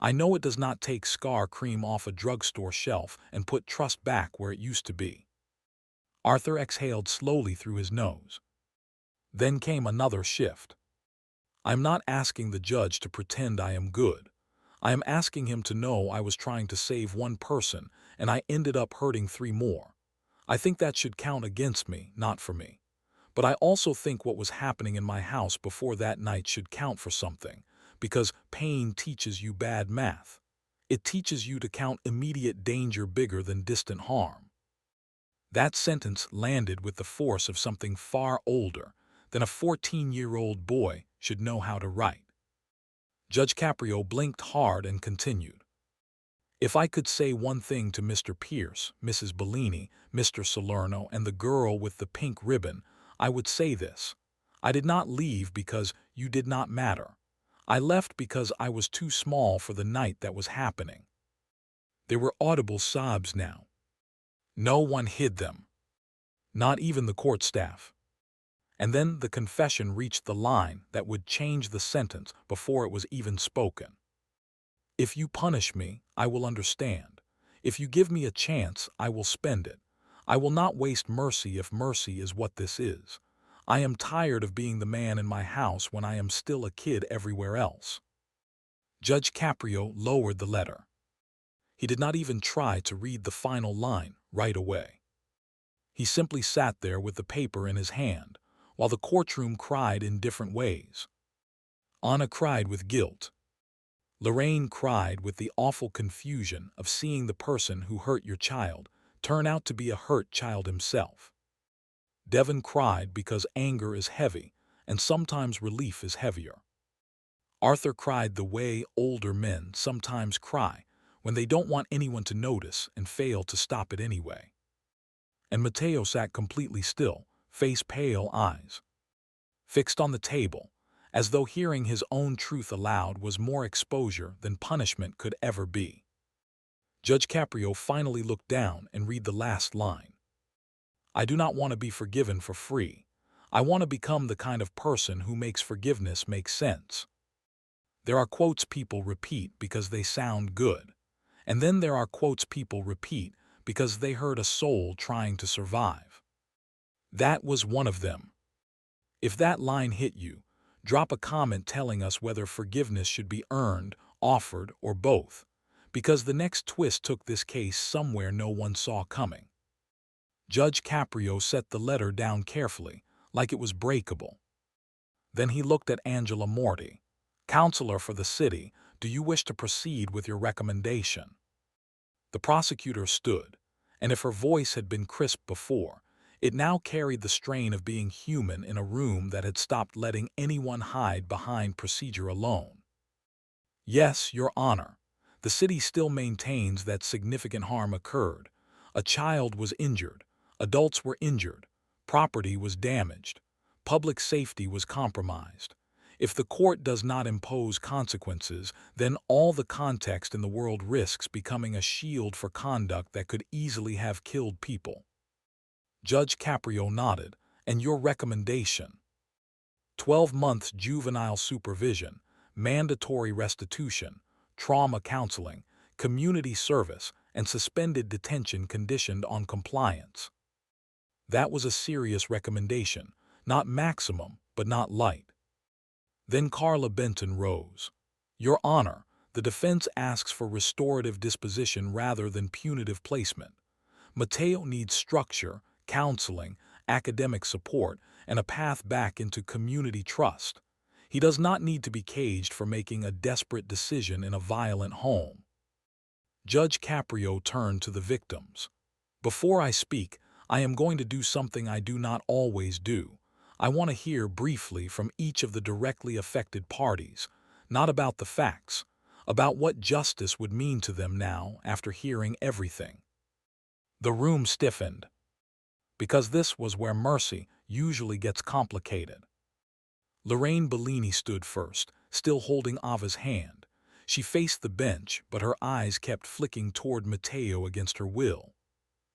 I know it does not take scar cream off a drugstore shelf and put trust back where it used to be. Arthur exhaled slowly through his nose. Then came another shift. I'm not asking the judge to pretend I am good. I am asking him to know I was trying to save one person and I ended up hurting three more. I think that should count against me, not for me. But I also think what was happening in my house before that night should count for something, because pain teaches you bad math. It teaches you to count immediate danger bigger than distant harm. That sentence landed with the force of something far older than a 14-year-old boy should know how to write. Judge Caprio blinked hard and continued. If I could say one thing to Mr. Pierce, Mrs. Bellini, Mr. Salerno, and the girl with the pink ribbon, I would say this. I did not leave because you did not matter. I left because I was too small for the night that was happening. There were audible sobs now. No one hid them. Not even the court staff. And then the confession reached the line that would change the sentence before it was even spoken. If you punish me, I will understand. If you give me a chance, I will spend it. I will not waste mercy if mercy is what this is. I am tired of being the man in my house when I am still a kid everywhere else. Judge Caprio lowered the letter. He did not even try to read the final line right away. He simply sat there with the paper in his hand, while the courtroom cried in different ways. Anna cried with guilt. Lorraine cried with the awful confusion of seeing the person who hurt your child turn out to be a hurt child himself. Devin cried because anger is heavy, and sometimes relief is heavier. Arthur cried the way older men sometimes cry when they don't want anyone to notice and fail to stop it anyway. And Mateo sat completely still, face pale, eyes fixed on the table, as though hearing his own truth aloud was more exposure than punishment could ever be. Judge Caprio finally looked down and read the last line. I do not want to be forgiven for free. I want to become the kind of person who makes forgiveness make sense. There are quotes people repeat because they sound good, and then there are quotes people repeat because they heard a soul trying to survive. That was one of them. If that line hit you, drop a comment telling us whether forgiveness should be earned, offered, or both, because the next twist took this case somewhere no one saw coming. Judge Caprio set the letter down carefully, like it was breakable. Then he looked at Angela Morty. Counselor for the city, do you wish to proceed with your recommendation? The prosecutor stood, and if her voice had been crisp before, it now carried the strain of being human in a room that had stopped letting anyone hide behind procedure alone. Yes, Your Honor, the city still maintains that significant harm occurred. A child was injured, adults were injured, property was damaged, public safety was compromised. If the court does not impose consequences, then all the context in the world risks becoming a shield for conduct that could easily have killed people. Judge Caprio nodded. And your recommendation? 12 months juvenile supervision, mandatory restitution, trauma counseling, community service, and suspended detention conditioned on compliance. That was a serious recommendation, not maximum, but not light. Then Carla Benton rose. Your Honor, the defense asks for restorative disposition rather than punitive placement. Mateo needs structure, counseling, academic support, and a path back into community trust. He does not need to be caged for making a desperate decision in a violent home. Judge Caprio turned to the victims. Before I speak, I am going to do something I do not always do. I want to hear briefly from each of the directly affected parties, not about the facts, about what justice would mean to them now after hearing everything. The room stiffened, because this was where mercy usually gets complicated. Lorraine Bellini stood first, still holding Ava's hand. She faced the bench, but her eyes kept flicking toward Mateo against her will.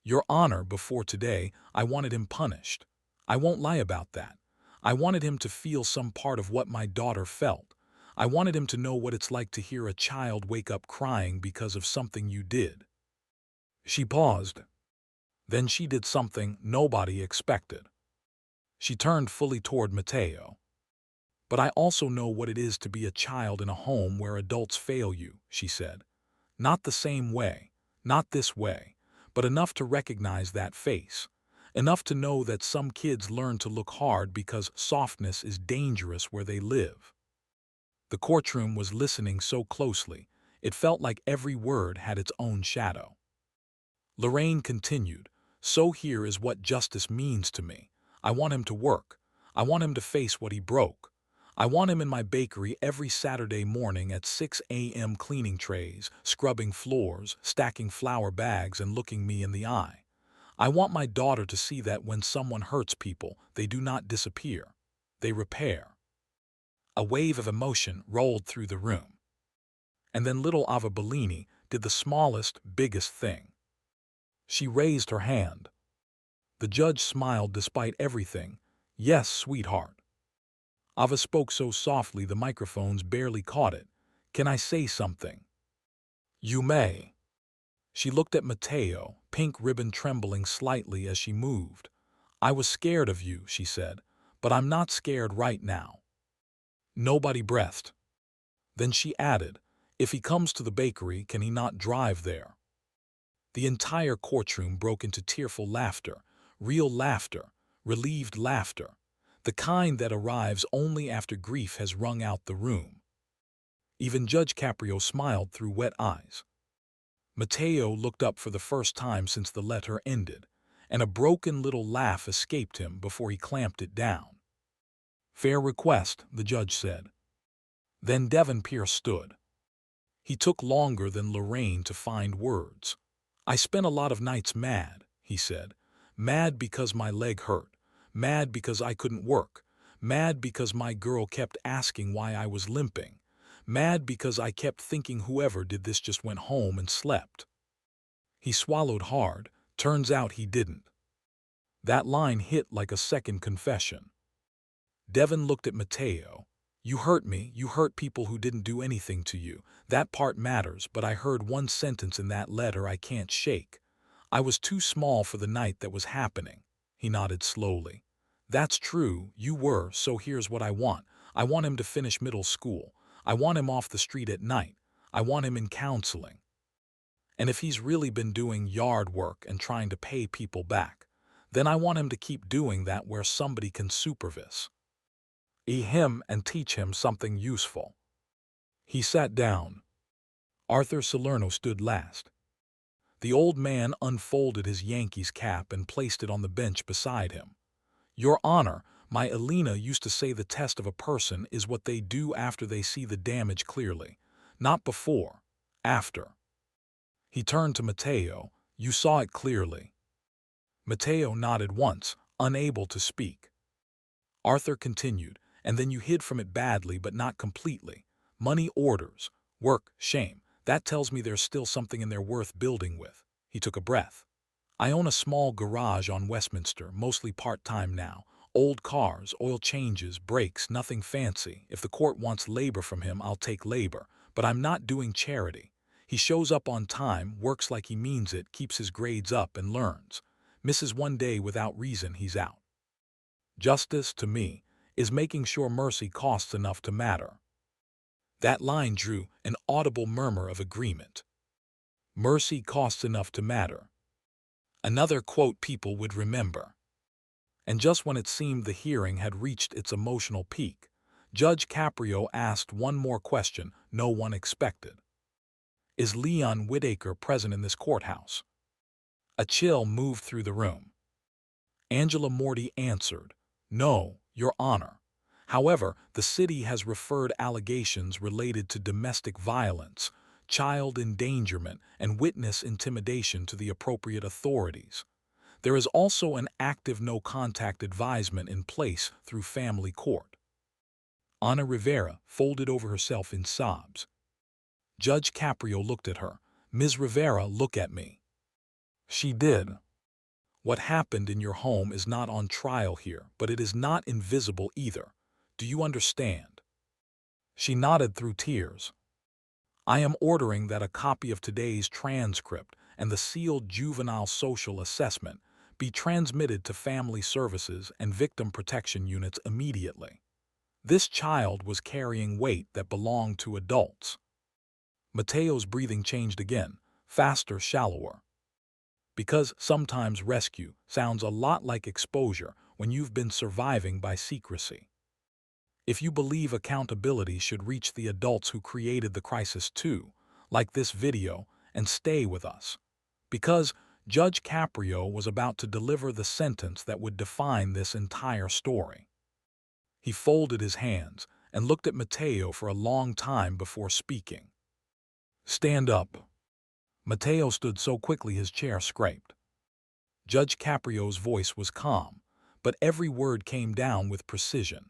Your Honor, before today, I wanted him punished. I won't lie about that. I wanted him to feel some part of what my daughter felt. I wanted him to know what it's like to hear a child wake up crying because of something you did. She paused. Then she did something nobody expected. She turned fully toward Mateo. But I also know what it is to be a child in a home where adults fail you, she said. Not the same way, not this way, but enough to recognize that face. Enough to know that some kids learn to look hard because softness is dangerous where they live. The courtroom was listening so closely, it felt like every word had its own shadow. Lorraine continued, so here is what justice means to me. I want him to work. I want him to face what he broke. I want him in my bakery every Saturday morning at 6 a.m. cleaning trays, scrubbing floors, stacking flour bags, and looking me in the eye. I want my daughter to see that when someone hurts people, they do not disappear. They repair. A wave of emotion rolled through the room. And then little Ava Bellini did the smallest, biggest thing. She raised her hand. The judge smiled despite everything. Yes, sweetheart. Ava spoke so softly the microphones barely caught it. Can I say something? You may. She looked at Mateo, pink ribbon trembling slightly as she moved. I was scared of you, she said, but I'm not scared right now. Nobody breathed. Then she added, if he comes to the bakery, can he not drive there? The entire courtroom broke into tearful laughter, real laughter, relieved laughter, the kind that arrives only after grief has wrung out the room. Even Judge Caprio smiled through wet eyes. Mateo looked up for the first time since the letter ended, and a broken little laugh escaped him before he clamped it down. Fair request, the judge said. Then Devon Pierce stood. He took longer than Lorraine to find words. I spent a lot of nights mad, he said. Mad because my leg hurt. Mad because I couldn't work. Mad because my girl kept asking why I was limping. Mad because I kept thinking whoever did this just went home and slept. He swallowed hard. Turns out he didn't. That line hit like a second confession. Devon looked at Mateo. You hurt me. You hurt people who didn't do anything to you. That part matters, but I heard one sentence in that letter I can't shake. I was too small for the night that was happening. He nodded slowly. That's true, you were, so here's what I want. I want him to finish middle school. I want him off the street at night. I want him in counseling. And if he's really been doing yard work and trying to pay people back, then I want him to keep doing that where somebody can supervise him and teach him something useful. He sat down. Arthur Salerno stood last. The old man unfolded his Yankees cap and placed it on the bench beside him. Your Honor, my Elena used to say the test of a person is what they do after they see the damage clearly, not before, after. He turned to Mateo. You saw it clearly. Mateo nodded once, unable to speak. Arthur continued, and then you hid from it badly but not completely. Money, orders, work, shame. That tells me there's still something in there worth building with. He took a breath. I own a small garage on Westminster, mostly part-time now. Old cars, oil changes, brakes, nothing fancy. If the court wants labor from him, I'll take labor. But I'm not doing charity. He shows up on time, works like he means it, keeps his grades up and learns. Misses one day without reason, he's out. Justice, to me, is making sure mercy costs enough to matter. That line drew an audible murmur of agreement. Mercy costs enough to matter. Another quote people would remember. And just when it seemed the hearing had reached its emotional peak, Judge Caprio asked one more question no one expected. Is Leon Whitaker present in this courthouse? A chill moved through the room. Angela Morty answered, "No, Your Honor. However, the city has referred allegations related to domestic violence, child endangerment, and witness intimidation to the appropriate authorities. There is also an active no-contact advisement in place through family court." Ana Rivera folded over herself in sobs. Judge Caprio looked at her. "Ms. Rivera, look at me." She did. "What happened in your home is not on trial here, but it is not invisible either. Do you understand?" She nodded through tears. "I am ordering that a copy of today's transcript and the sealed juvenile social assessment be transmitted to family services and victim protection units immediately. This child was carrying weight that belonged to adults." Mateo's breathing changed again, faster, shallower. Because sometimes rescue sounds a lot like exposure when you've been surviving by secrecy. If you believe accountability should reach the adults who created the crisis too, like this video, and stay with us. Because Judge Caprio was about to deliver the sentence that would define this entire story. He folded his hands and looked at Mateo for a long time before speaking. "Stand up." Mateo stood so quickly his chair scraped. Judge Caprio's voice was calm, but every word came down with precision.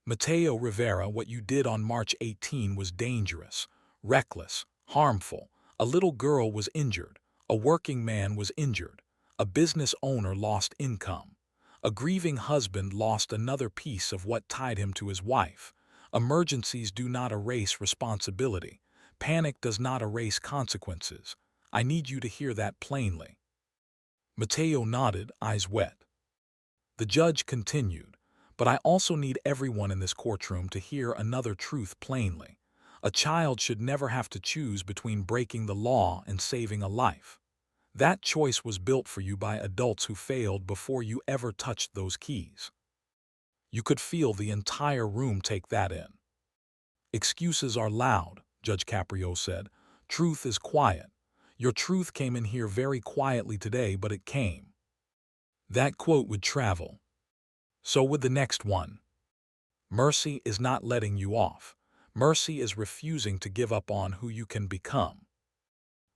"Mateo Rivera, what you did on March 18 was dangerous, reckless, harmful. A little girl was injured, a working man was injured, a business owner lost income, a grieving husband lost another piece of what tied him to his wife. Emergencies do not erase responsibility. Panic does not erase consequences. I need you to hear that plainly." Mateo nodded, eyes wet. The judge continued, "But I also need everyone in this courtroom to hear another truth plainly. A child should never have to choose between breaking the law and saving a life. That choice was built for you by adults who failed before you ever touched those keys." You could feel the entire room take that in. "Excuses are loud," Judge Caprio said. "Truth is quiet. Your truth came in here very quietly today, but it came." That quote would travel. So would the next one. Mercy is not letting you off. Mercy is refusing to give up on who you can become.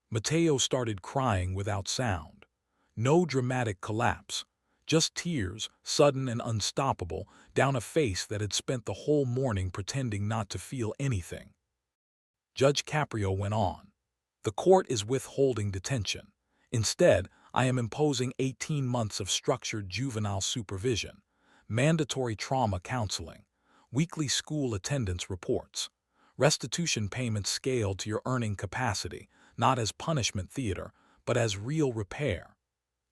Mateo started crying without sound. No dramatic collapse. Just tears, sudden and unstoppable, down a face that had spent the whole morning pretending not to feel anything. Judge Caprio went on. "The court is withholding detention. Instead, I am imposing 18 months of structured juvenile supervision, mandatory trauma counseling, weekly school attendance reports, restitution payments scaled to your earning capacity, not as punishment theater, but as real repair.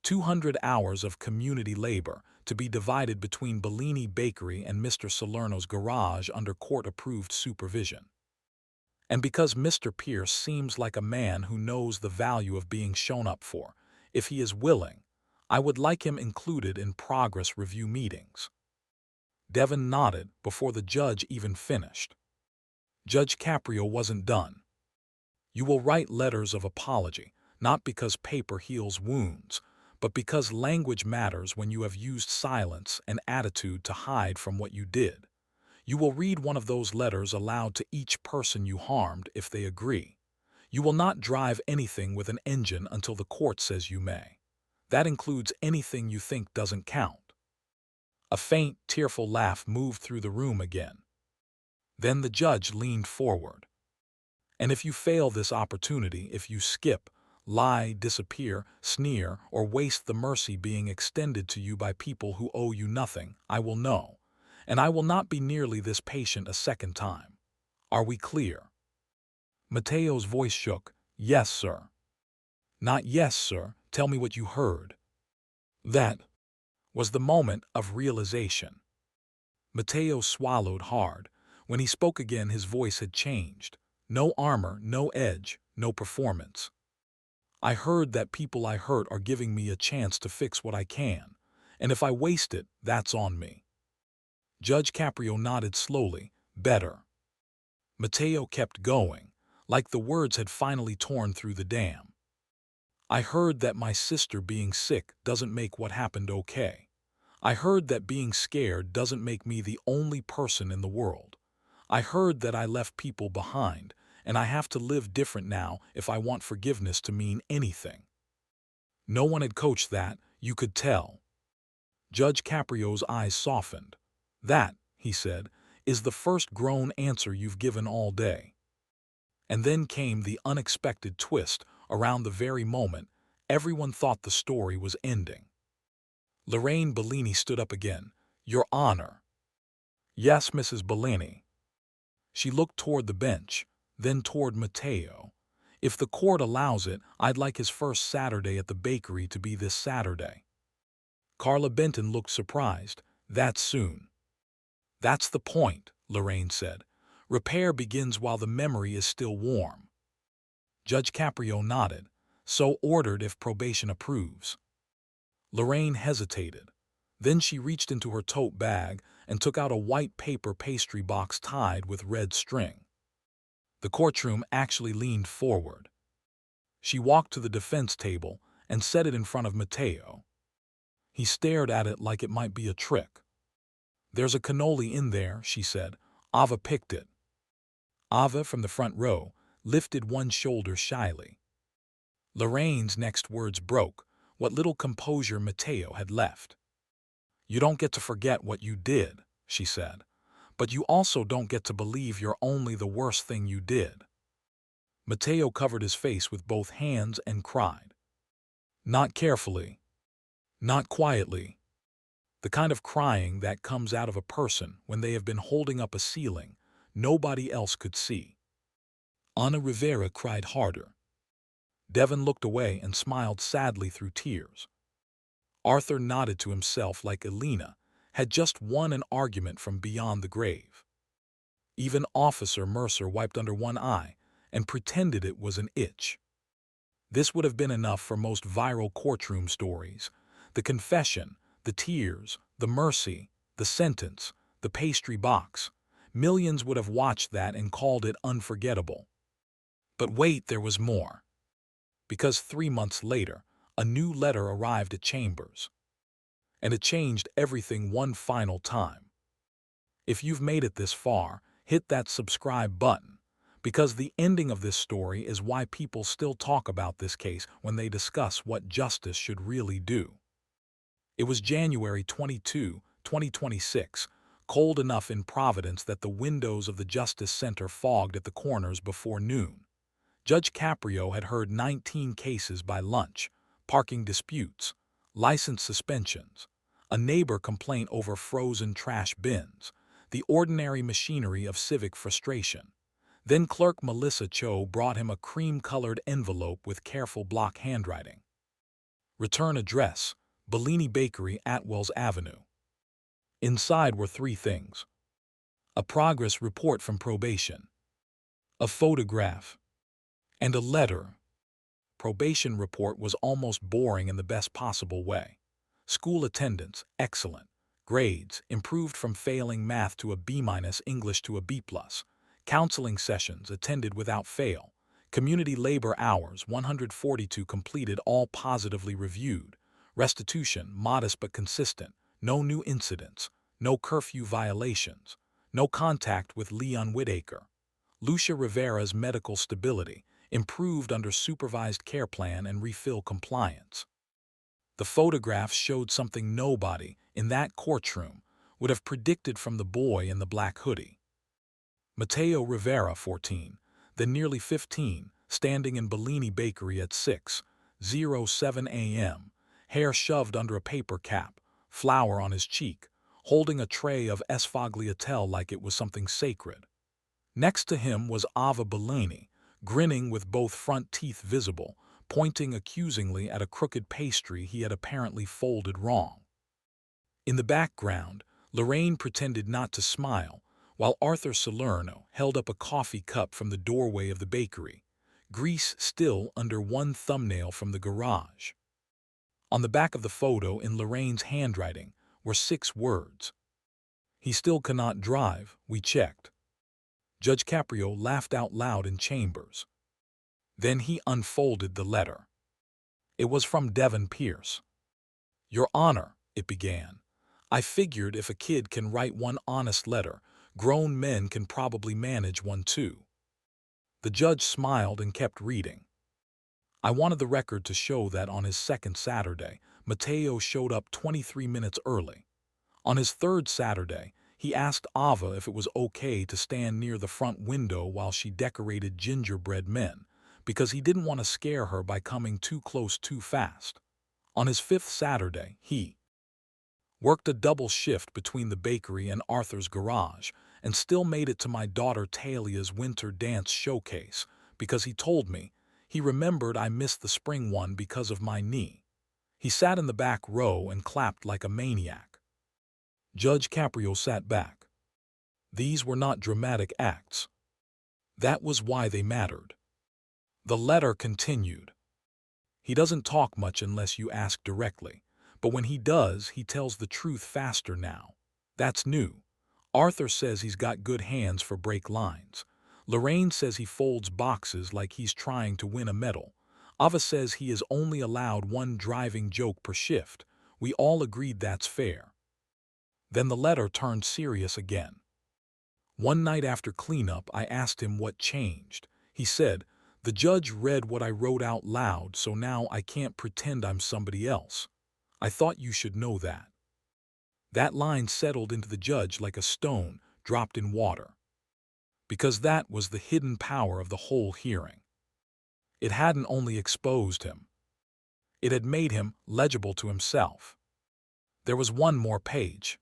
200 hours of community labor to be divided between Bellini Bakery and Mr. Salerno's garage under court-approved supervision. And because Mr. Pierce seems like a man who knows the value of being shown up for, if he is willing, I would like him included in progress review meetings." Devon nodded before the judge even finished. Judge Caprio wasn't done. "You will write letters of apology, not because paper heals wounds, but because language matters when you have used silence and attitude to hide from what you did. You will read one of those letters aloud to each person you harmed if they agree. You will not drive anything with an engine until the court says you may. That includes anything you think doesn't count." A faint, tearful laugh moved through the room again. Then the judge leaned forward. "And if you fail this opportunity, if you skip, lie, disappear, sneer, or waste the mercy being extended to you by people who owe you nothing, I will know. And I will not be nearly this patient a second time. Are we clear?" Mateo's voice shook. "Yes, sir." "Not yes, sir. Tell me what you heard." That was the moment of realization. Mateo swallowed hard. When he spoke again, his voice had changed. No armor, no edge, no performance. I heard that people I hurt are giving me a chance to fix what I can, and if I waste it, that's on me. Judge Caprio nodded slowly. Better. Mateo kept going, like the words had finally torn through the dam. I heard that my sister being sick doesn't make what happened okay. I heard that being scared doesn't make me the only person in the world. I heard that I left people behind, and I have to live different now if I want forgiveness to mean anything. No one had coached that, you could tell. Judge Caprio's eyes softened. That, he said, is the first grown answer you've given all day. And then came the unexpected twist. Around the very moment everyone thought the story was ending. Lorraine Bellini stood up again. Your Honor. Yes, Mrs. Bellini. She looked toward the bench, then toward Mateo. If the court allows it, I'd like his first Saturday at the bakery to be this Saturday. Carla Benton looked surprised. That soon? That's the point, Lorraine said. Repair begins while the memory is still warm. Judge Caprio nodded. So ordered if probation approves. Lorraine hesitated. Then she reached into her tote bag and took out a white paper pastry box tied with red string. The courtroom actually leaned forward. She walked to the defense table and set it in front of Mateo. He stared at it like it might be a trick. There's a cannoli in there, she said. Ava picked it. Ava, from the front row, lifted one shoulder shyly. Lorraine's next words broke what little composure Mateo had left. You don't get to forget what you did, she said, but you also don't get to believe you're only the worst thing you did. Mateo covered his face with both hands and cried. Not carefully. Not quietly. The kind of crying that comes out of a person when they have been holding up a ceiling nobody else could see. Ana Rivera cried harder. Devon looked away and smiled sadly through tears. Arthur nodded to himself like Elena had just won an argument from beyond the grave. Even Officer Mercer wiped under one eye and pretended it was an itch. This would have been enough for most viral courtroom stories. The confession, the tears, the mercy, the sentence, the pastry box. Millions would have watched that and called it unforgettable. But wait, there was more. Because 3 months later, a new letter arrived at Chambers. And it changed everything one final time. If you've made it this far, hit that subscribe button, because the ending of this story is why people still talk about this case when they discuss what justice should really do. It was January 22, 2026, cold enough in Providence that the windows of the Justice Center fogged at the corners before noon. Judge Caprio had heard 19 cases by lunch, parking disputes, license suspensions, a neighbor complaint over frozen trash bins, the ordinary machinery of civic frustration. Then Clerk Melissa Cho brought him a cream-colored envelope with careful block handwriting. Return address, Bellini Bakery, Atwells Avenue. Inside were 3 things. A progress report from probation, a photograph, and a letter. Probation report was almost boring in the best possible way. School attendance, excellent. Grades, improved from failing math to a B-, English to a B+. Counseling sessions, attended without fail. Community labor hours, 142 completed, all positively reviewed. Restitution, modest but consistent. No new incidents. No curfew violations. No contact with Leon Whitaker. Lucia Rivera's medical stability, improved under supervised care plan and refill compliance. The photographs showed something nobody, in that courtroom, would have predicted from the boy in the black hoodie. Mateo Rivera, 14, then nearly 15, standing in Bellini Bakery at 6:07 a.m., hair shoved under a paper cap, flour on his cheek, holding a tray of sfogliatelle like it was something sacred. Next to him was Ava Bellini, grinning with both front teeth visible, pointing accusingly at a crooked pastry he had apparently folded wrong. In the background, Lorraine pretended not to smile, while Arthur Salerno held up a coffee cup from the doorway of the bakery, grease still under one thumbnail from the garage. On the back of the photo in Lorraine's handwriting were 6 words. "He still cannot drive, we checked." Judge Caprio laughed out loud in chambers. Then he unfolded the letter. It was from Devin Pierce. "Your Honor," it began, "I figured if a kid can write one honest letter, grown men can probably manage one too." The judge smiled and kept reading. "I wanted the record to show that on his second Saturday, Mateo showed up 23 minutes early. On his third Saturday, he asked Ava if it was okay to stand near the front window while she decorated gingerbread men, because he didn't want to scare her by coming too close too fast. On his fifth Saturday, he worked a double shift between the bakery and Arthur's garage and still made it to my daughter Talia's winter dance showcase because he told me he remembered I missed the spring one because of my knee. He sat in the back row and clapped like a maniac." Judge Caprio sat back. These were not dramatic acts. That was why they mattered. The letter continued. "He doesn't talk much unless you ask directly, but when he does, he tells the truth faster now. That's new. Arthur says he's got good hands for break lines. Lorraine says he folds boxes like he's trying to win a medal. Ava says he is only allowed one driving joke per shift. We all agreed that's fair." Then the letter turned serious again. "One night after cleanup, I asked him what changed. He said, 'The judge read what I wrote out loud, so now I can't pretend I'm somebody else. I thought you should know that.'" That line settled into the judge like a stone dropped in water. Because that was the hidden power of the whole hearing. It hadn't only exposed him. It had made him legible to himself. There was one more page.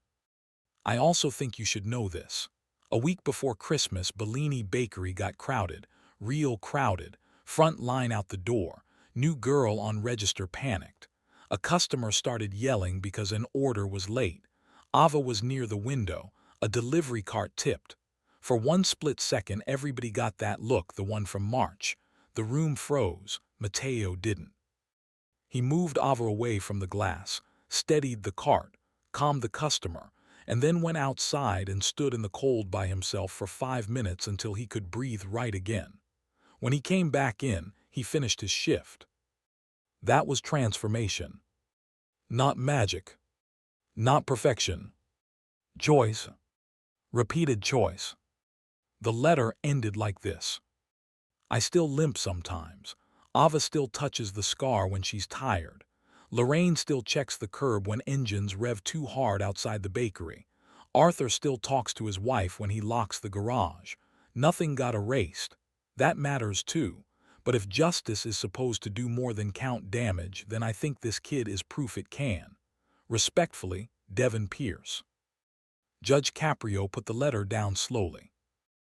"I also think you should know this. A week before Christmas, Bellini Bakery got crowded, real crowded, front line out the door. New girl on register panicked. A customer started yelling because an order was late. Ava was near the window. A delivery cart tipped. For one split second, everybody got that look, the one from March. The room froze. Mateo didn't. He moved Ava away from the glass, steadied the cart, calmed the customer, and then went outside and stood in the cold by himself for 5 minutes until he could breathe right again. When he came back in, he finished his shift. That was transformation. Not magic. Not perfection. Choice. Repeated choice." The letter ended like this. "I still limp sometimes. Ava still touches the scar when she's tired. Lorraine still checks the curb when engines rev too hard outside the bakery. Arthur still talks to his wife when he locks the garage. Nothing got erased. That matters too. But if justice is supposed to do more than count damage, then I think this kid is proof it can. Respectfully, Devin Pierce." Judge Caprio put the letter down slowly.